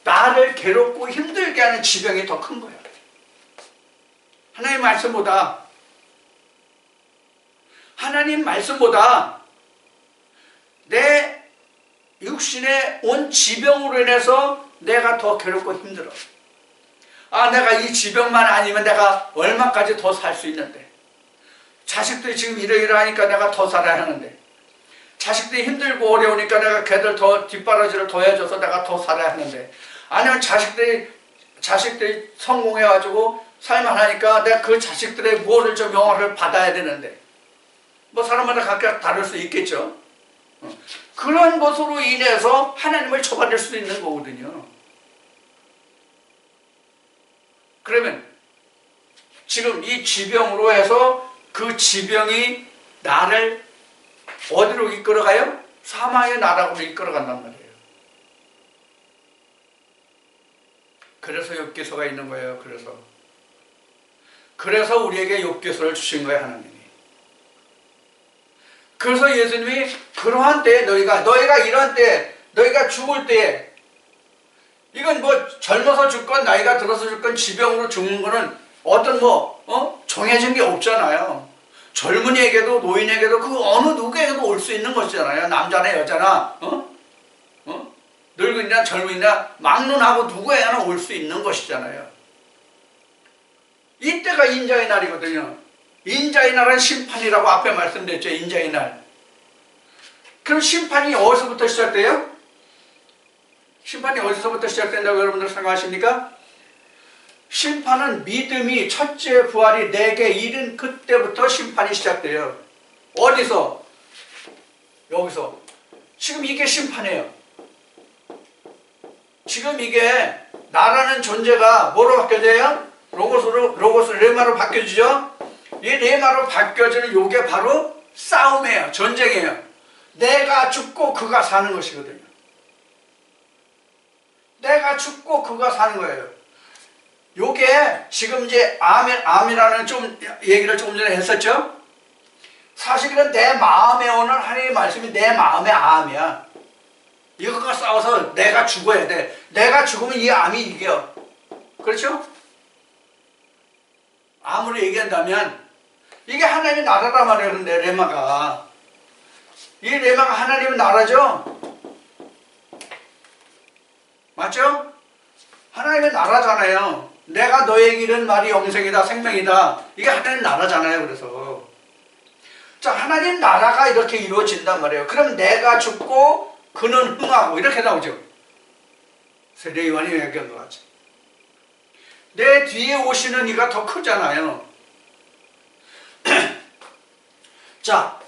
나를 괴롭고 힘들게 하는 지병이 더 큰 거예요. 하나님 말씀보다 내 육신에 온 지병으로 인해서 내가 더 괴롭고 힘들어. 아, 내가 이 지병만 아니면 내가 얼마까지 더 살 수 있는데. 자식들이 지금 이러이러하니까 내가 더 살아야 하는데. 자식들이 힘들고 어려우니까 내가 걔들 더 뒷바라지를 더 해줘서 내가 더 살아야 하는데. 아니면 자식들이 성공해가지고 살만하니까 내가 그 자식들의 뭐를 좀 영화를 받아야 되는데. 뭐 사람마다 각각 다를 수 있겠죠. 그런 것으로 인해서 하나님을 쳐받을 수도 있는 거거든요. 그러면 지금 이 지병으로 해서 그 지병이 나를 어디로 이끌어가요? 사망의 나락으로 이끌어간단 말이에요. 그래서 욥기서가 있는 거예요. 그래서 우리에게 욥기서를 주신 거예요, 하나님이. 그래서 예수님이 그러한 때에 너희가 이런 때, 너희가 죽을 때에, 이건 뭐 젊어서 죽건 나이가 들어서 죽건 지병으로 죽는 거는 어떤 정해진 게 없잖아요. 젊은이에게도 노인에게도 그 어느 누구에게도 올 수 있는 것이잖아요. 남자나 여자나 늙은이나 젊은이나 막론하고 누구에게나 올 수 있는 것이잖아요. 이때가 인자의 날이거든요. 인자의 날은 심판이라고 앞에 말씀드렸죠. 인자의 날. 그럼 심판이 어디서부터 시작돼요? 심판이 어디서부터 시작된다고 여러분들 생각하십니까? 심판은 믿음이 첫째 부활이 내게 이른 그때부터 심판이 시작돼요. 어디서? 여기서. 지금 이게 심판이에요. 지금 이게 나라는 존재가 뭐로 바뀌어져요? 로고스 레마로 바뀌어지죠? 이 레마로 바뀌어지는 요게 바로 싸움이에요. 전쟁이에요. 내가 죽고 그가 사는 것이거든요. 내가 죽고 그가 사는 거예요. 요게 지금 이제 암이라는 얘기를 조금 전에 했었죠? 사실은 내 마음에 오는 하나님의 말씀이 내 마음의 암이야. 이것과 싸워서 내가 죽어야 돼. 내가 죽으면 이 암이 이겨. 그렇죠? 암으로 얘기한다면 이게 하나님의 나라란 말이에요. 근데 레마가. 이 레마가 하나님의 나라죠? 맞죠? 하나님의 나라잖아요. 내가 너에게 이른 말이 영생이다, 생명이다. 이게 하나님 나라잖아요. 그래서 자, 하나님 나라가 이렇게 이루어진단 말이에요. 그럼 내가 죽고 그는 흥하고 이렇게 나오죠. 세례 요한이 얘기한 것 같죠. 내 뒤에 오시는 이가 더 크잖아요. 자,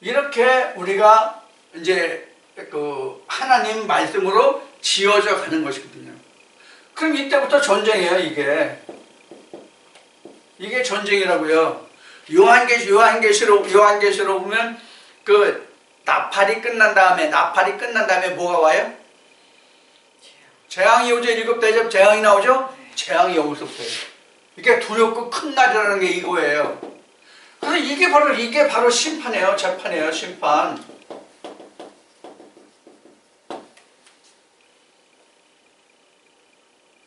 이렇게 우리가 이제 그 하나님 말씀으로 지어져 가는 것이거든요. 그럼 이때부터 전쟁이에요. 이게 전쟁이라고요. 요한계시록 보면 그 나팔이 끝난 다음에 뭐가 와요? 재앙이 오죠. 7 대접 재앙이 나오죠. 재앙이 여기서부터예요. 이게 두렵고 큰 날이라는 게 이거예요. 그래서 이게 바로 심판이에요. 재판이에요. 심판.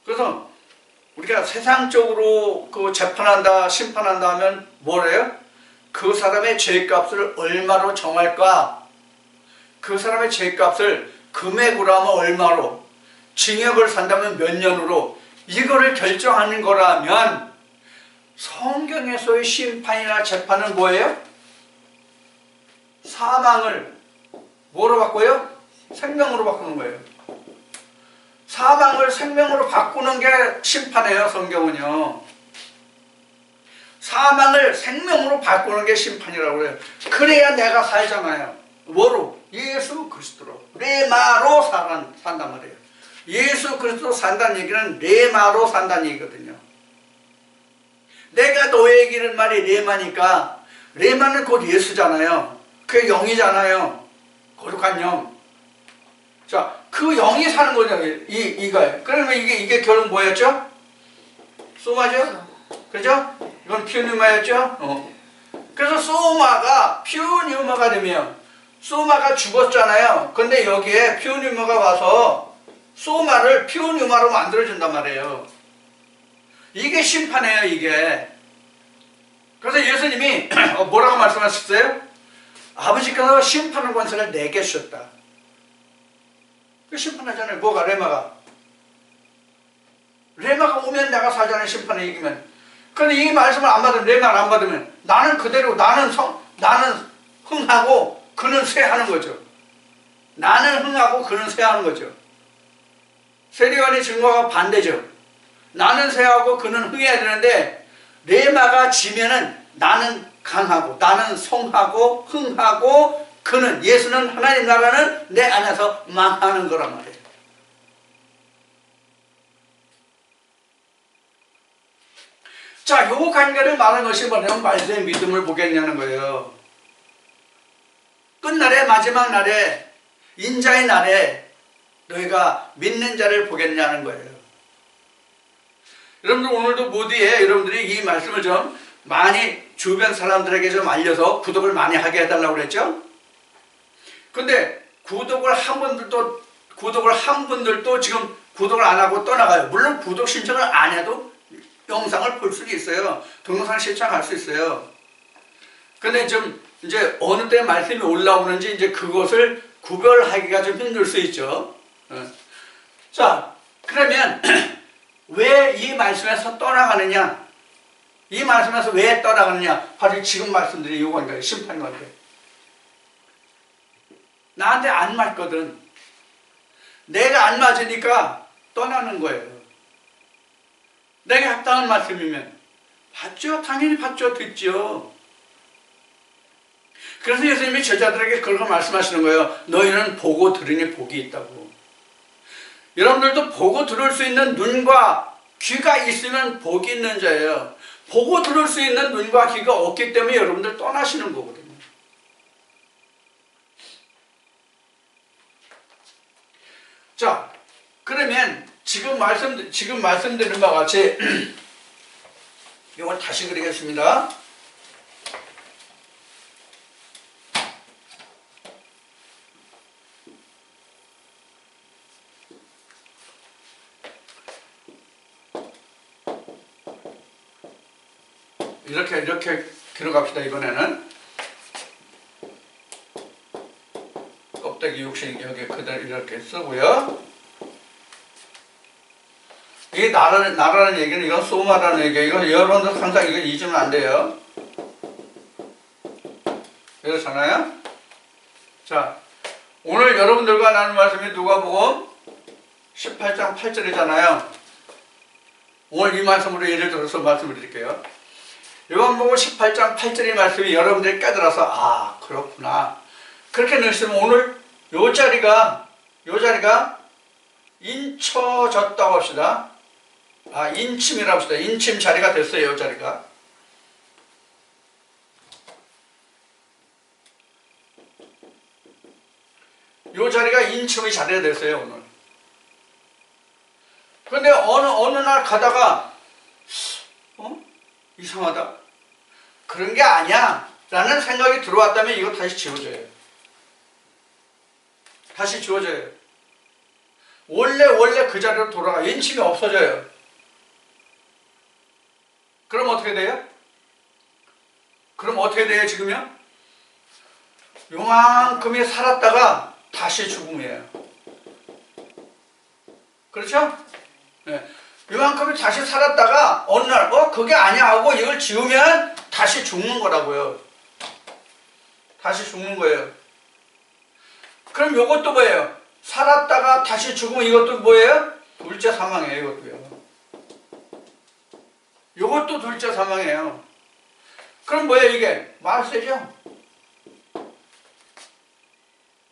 그래서 우리가 세상적으로 그 재판한다, 심판한다 하면 뭐래요? 그 사람의 죄값을 얼마로 정할까? 그 사람의 죄값을 금액으로 하면 얼마로, 징역을 산다면 몇 년으로, 이거를 결정하는 거라면 성경에서의 심판이나 재판은 뭐예요? 사망을 뭐로 바꿔요? 생명으로 바꾸는 거예요. 사망을 생명으로 바꾸는 게 심판이에요. 성경은요. 사망을 생명으로 바꾸는 게 심판이라고 해요. 그래야 내가 살잖아요. 뭐로? 예수 그리스도로. 레마로 산단 말이에요. 예수 그리스도로 산다는 얘기는 레마로 산다는 얘기거든요. 내가 너에게 이르는 말이 레마니까, 레마는 곧 예수잖아요. 그게 영이잖아요. 거룩한 영. 자, 그 영이 사는 거죠. 이거예요. 그러면 이게 결국 뭐였죠? 소마죠? 그죠? 이건 피우뉴마였죠? 그래서 소마가 피우뉴마가 되면, 소마가 죽었잖아요. 근데 여기에 피우뉴마가 와서 소마를 피우뉴마로 만들어준단 말이에요. 이게 심판이에요, 이게. 그래서 예수님이 뭐라고 말씀하셨어요? 아버지께서 심판의 권세를 내게 주셨다. 그 심판하잖아요. 뭐가? 레마가 오면 내가 살잖아요. 심판에 이기면. 근데 이 말씀을 안 받으면, 레마를 안 받으면 나는 그대로, 나는 흥하고 그는 쇠하는 거죠. 나는 흥하고 그는 쇠하는 거죠. 세리와의 증거가 반대죠. 나는 쇠하고 그는 흥해야 되는데, 레마가 지면은 나는 강하고 나는 성하고 흥하고, 그는, 예수는, 하나님 나라는 내 안에서 망하는 거란 말이에요. 자, 요 관계를 말하는 것이 뭐냐면 말씀의 믿음을 보겠냐는 거예요. 끝날에, 마지막 날에, 인자의 날에 너희가 믿는 자를 보겠냐는 거예요. 여러분들 오늘도 모두에 여러분들이 이 말씀을 좀 많이 주변 사람들에게 좀 알려서 구독을 많이 하게 해달라고 그랬죠? 근데 구독을 한 분들도 지금 구독을 안 하고 떠나가요. 물론 구독 신청을 안 해도 영상을 볼 수 있어요. 동영상 시청할 수 있어요. 근데 좀 이제 어느 때 말씀이 올라오는지 이제 그것을 구별하기가 좀 힘들 수 있죠. 자, 그러면 왜 이 말씀에서 떠나가느냐? 이 말씀에서 왜 떠나가느냐? 바로 지금 말씀드린 요건가요. 심판 관계. 나한테 안 맞거든. 내가 안 맞으니까 떠나는 거예요. 내게 합당한 말씀이면 받죠. 당연히 받죠. 듣죠. 그래서 예수님이 제자들에게 그렇게 말씀하시는 거예요. 너희는 보고 들으니 복이 있다고. 여러분들도 보고 들을 수 있는 눈과 귀가 있으면 복이 있는 자예요. 보고 들을 수 있는 눈과 귀가 없기 때문에 여러분들 떠나시는 거거든요. 자, 그러면 지금 말씀드린 바와 같이 이걸 다시 그리겠습니다. 이렇게 기록합시다. 이번에는 껍데기 육신 여기 그대로 이렇게 쓰고요. 이 나라는 얘기는, 이건 소마라는 얘기예요. 이건 여러분들 항상 이거 잊으면 안 돼요. 그렇잖아요? 자, 오늘 여러분들과 나눈 말씀이 누가복음 18장 8절이잖아요. 오늘 이 말씀으로 예를 들어서 말씀을 드릴게요. 요한복음 18장 8절의 말씀이 여러분들이 깨달아서, 아, 그렇구나. 그렇게 넣으시면 오늘 요 자리가 인쳐졌다고 합시다. 아, 인침이라고 합시다. 인침 자리가 됐어요. 요 자리가. 요 자리가 인침의 자리가 됐어요. 오늘. 근데 어느 날 가다가 이상하다. 그런 게 아니야 라는 생각이 들어왔다면 이거 다시 지워져요. 다시 지워져요. 원래 그 자리로 돌아가. 인침이 없어져요. 그럼 어떻게 돼요? 그럼 어떻게 돼요 지금요? 요만큼이 살았다가 다시 죽음이에요. 그렇죠? 네. 요만큼이 다시 살았다가 어느 날 그게 아니야 하고 이걸 지우면 다시 죽는 거라고요. 다시 죽는 거예요. 그럼 요것도 뭐예요? 살았다가 다시 죽으면 이것도 뭐예요? 둘째 사망이에요. 이것도요. 요것도 둘째 사망이에요. 그럼 뭐예요 이게? 말세죠?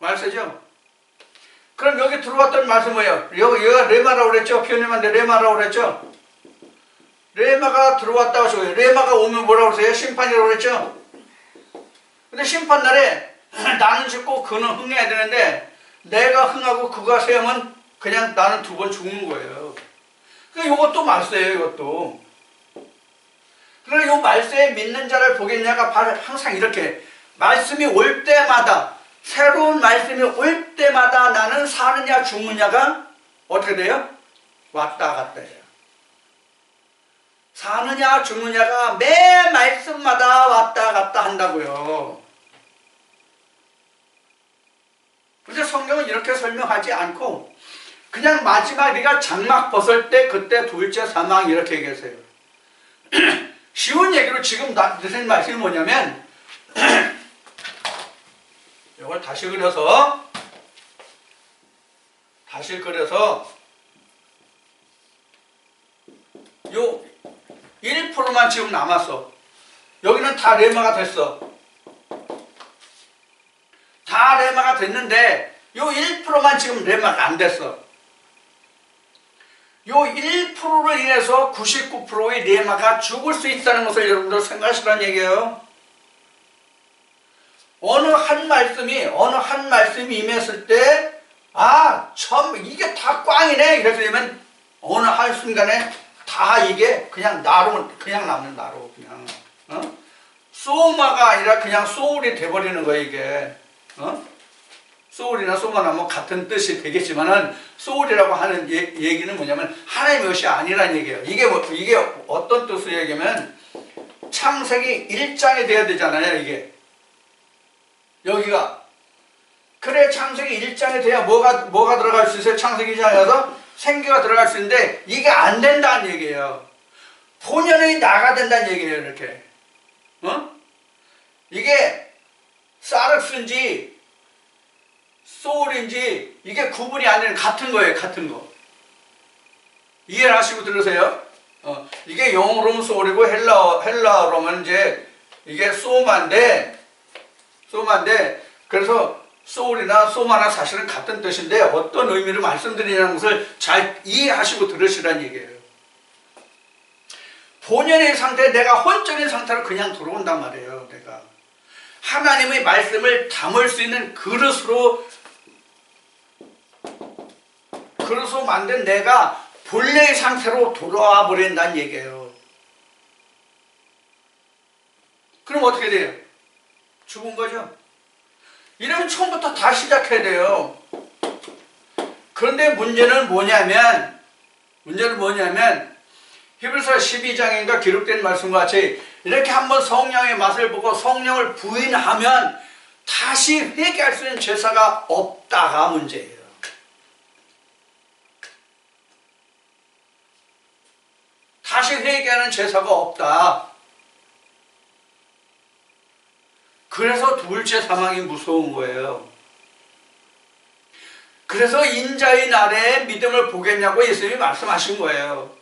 말세죠? 그럼 여기 들어왔던 말씀 뭐예요? 여기가 레마라고 그랬죠? 표현님한테 레마라고 그랬죠? 레마가 들어왔다고 하시고요. 레마가 오면 뭐라고 그러세요? 심판이라고 그랬죠? 근데 심판날에 나는 죽고 그는 흥해야 되는데 내가 흥하고 그가 세우면 그냥 나는 두 번 죽는 거예요. 그러니까 이것도 말세예요. 이것도. 그러니까 이 말세에 믿는 자를 보겠냐가 바로 항상 이렇게 말씀이 올 때마다 새로운 말씀이 올 때마다 나는 사느냐 죽느냐가 어떻게 돼요? 왔다 갔다 해요. 사느냐 죽느냐가 매 말씀마다 왔다 갔다 한다고요. 근데 성경은 이렇게 설명하지 않고 그냥 마지막 네가 장막 벗을 때 그때 둘째 사망 이렇게 얘기했어요. 쉬운 얘기로 지금 드린 말씀이 뭐냐면 이걸 다시 그려서 요 1%만 지금 남았어. 여기는 다 레마가 됐어. 다 레마가 됐는데 요 1%만 지금 레마가 안 됐어. 요 1%로 인해서 99%의 레마가 죽을 수 있다는 것을 여러분들 생각하시라는 얘기예요. 어느 한 말씀이 임했을 때 이게 다 꽝이네 이렇게 되면 어느 한순간에 다 이게 그냥 나로 그냥 남는 나로 그냥 소마가 아니라 그냥 소울이 돼버리는 거예요 이게. 소울이나 소마나 뭐 같은 뜻이 되겠지만은 소울이라고 하는 얘기는 뭐냐면 하나님의 것이 아니라는 얘기예요. 이게 어떤 뜻으로 얘기하면 창세기 1장이 돼야 되잖아요 이게. 여기가 그래 창세기 1장이 돼야 뭐가 들어갈 수 있어요? 창세기 1장에 가서 생기가 들어갈 수 있는데 이게 안 된다는 얘기예요. 본연의 나가 된다는 얘기예요 이렇게. 이게 사르스인지 소울인지 이게 구분이 안 되는 같은 거예요. 같은 거. 이해를 하시고 들으세요. 이게 영어로는 소울이고 헬라어로는 이제 이게 소마인데 그래서 소울이나 소마나 사실은 같은 뜻인데 어떤 의미로 말씀드리냐는 것을 잘 이해하시고 들으시라는 얘기예요. 본연의 상태, 내가 혼적인 상태로 그냥 들어온단 말이에요. 내가 하나님의 말씀을 담을 수 있는 그릇으로 만든 내가 본래의 상태로 돌아와 버린다는 얘기예요. 그럼 어떻게 돼요? 죽은 거죠. 이러면 처음부터 다 시작해야 돼요. 그런데 문제는 뭐냐면 히브리서 12장인가 기록된 말씀과 같이 이렇게 한번 성령의 맛을 보고 성령을 부인하면 다시 회개할 수 있는 제사가 없다가 문제예요. 다시 회개하는 제사가 없다. 그래서 둘째 사망이 무서운 거예요. 그래서 인자의 날에 믿음을 보겠냐고 예수님이 말씀하신 거예요.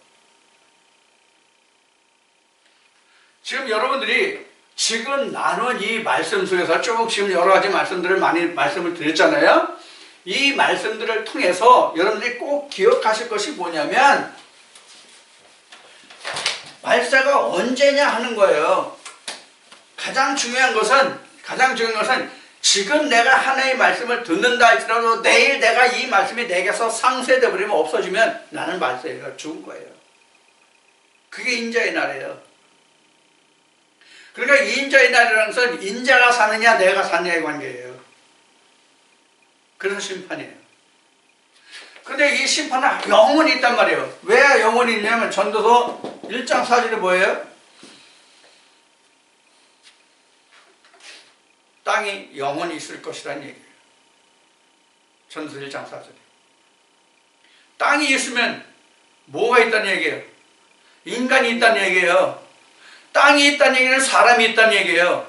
지금 여러분들이 지금 나눈 이 말씀 속에서 쭉 지금 여러 가지 말씀들을 많이 말씀을 드렸잖아요. 이 말씀들을 통해서 여러분들이 꼭 기억하실 것이 뭐냐면 말세가 언제냐 하는 거예요. 가장 중요한 것은 지금 내가 하나님의 말씀을 듣는다 할지라도 내일 내가 이 말씀이 내게서 상쇄되어 버리면 없어지면 나는 말세가 죽은 거예요. 그게 인자의 날이에요. 그러니까 인자의 날이라는 것은 인자가 사느냐 내가 사느냐의 관계예요. 그래서 심판이에요. 그런데 이 심판은 영원히 있단 말이에요. 왜 영원히 있냐면 전도서 1장 4절이 뭐예요? 땅이 영원히 있을 것이라는 얘기예요. 전서 1장 4절에. 땅이 있으면 뭐가 있다는 얘기예요? 인간이 있다는 얘기예요. 땅이 있다는 얘기는 사람이 있다는 얘기예요.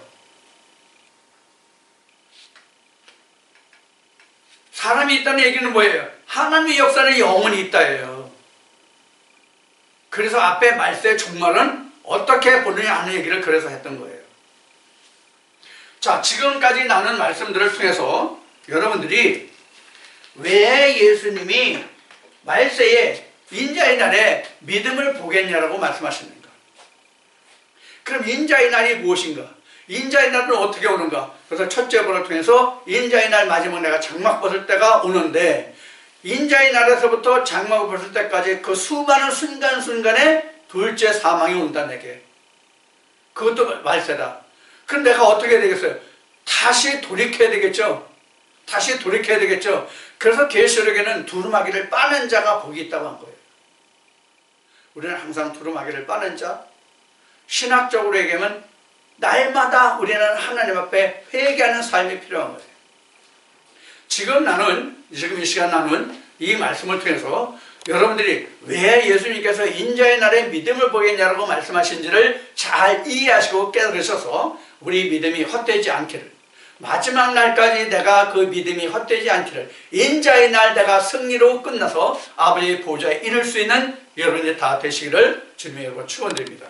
사람이 있다는 얘기는 뭐예요? 하나님의 역사는 영원히 있다예요. 그래서 앞에 말세의 종말은 어떻게 보느냐 하는 얘기를 그래서 했던 거예요. 자, 지금까지 나눈 말씀들을 통해서 여러분들이 왜 예수님이 말세에 인자의 날에 믿음을 보겠냐라고 말씀하십니까? 그럼 인자의 날이 무엇인가? 인자의 날은 어떻게 오는가? 그래서 첫째 번을 통해서 인자의 날 마지막 내가 장막 벗을 때가 오는데, 인자의 날에서부터 장막을 벗을 때까지 그 수많은 순간순간에 둘째 사망이 온다는 얘기예요. 그것도 말세다. 그럼 내가 어떻게 해야 되겠어요? 다시 돌이켜야 되겠죠? 다시 돌이켜야 되겠죠? 그래서 계시록에는 두루마기를 빠는 자가 복이 있다고 한 거예요. 우리는 항상 두루마기를 빠는 자, 신학적으로 얘기하면 날마다 우리는 하나님 앞에 회개하는 삶이 필요한 거예요. 지금 이 시간 나눈 이 말씀을 통해서 여러분들이 왜 예수님께서 인자의 날에 믿음을 보겠냐라고 말씀하신지를 잘 이해하시고 깨달으셔서 우리 믿음이 헛되지 않기를, 마지막 날까지 내가 그 믿음이 헛되지 않기를, 인자의 날 내가 승리로 끝나서 아버지의 보좌에 이를 수 있는 여러분이 다 되시기를 주님의 이름으로 축원드립니다.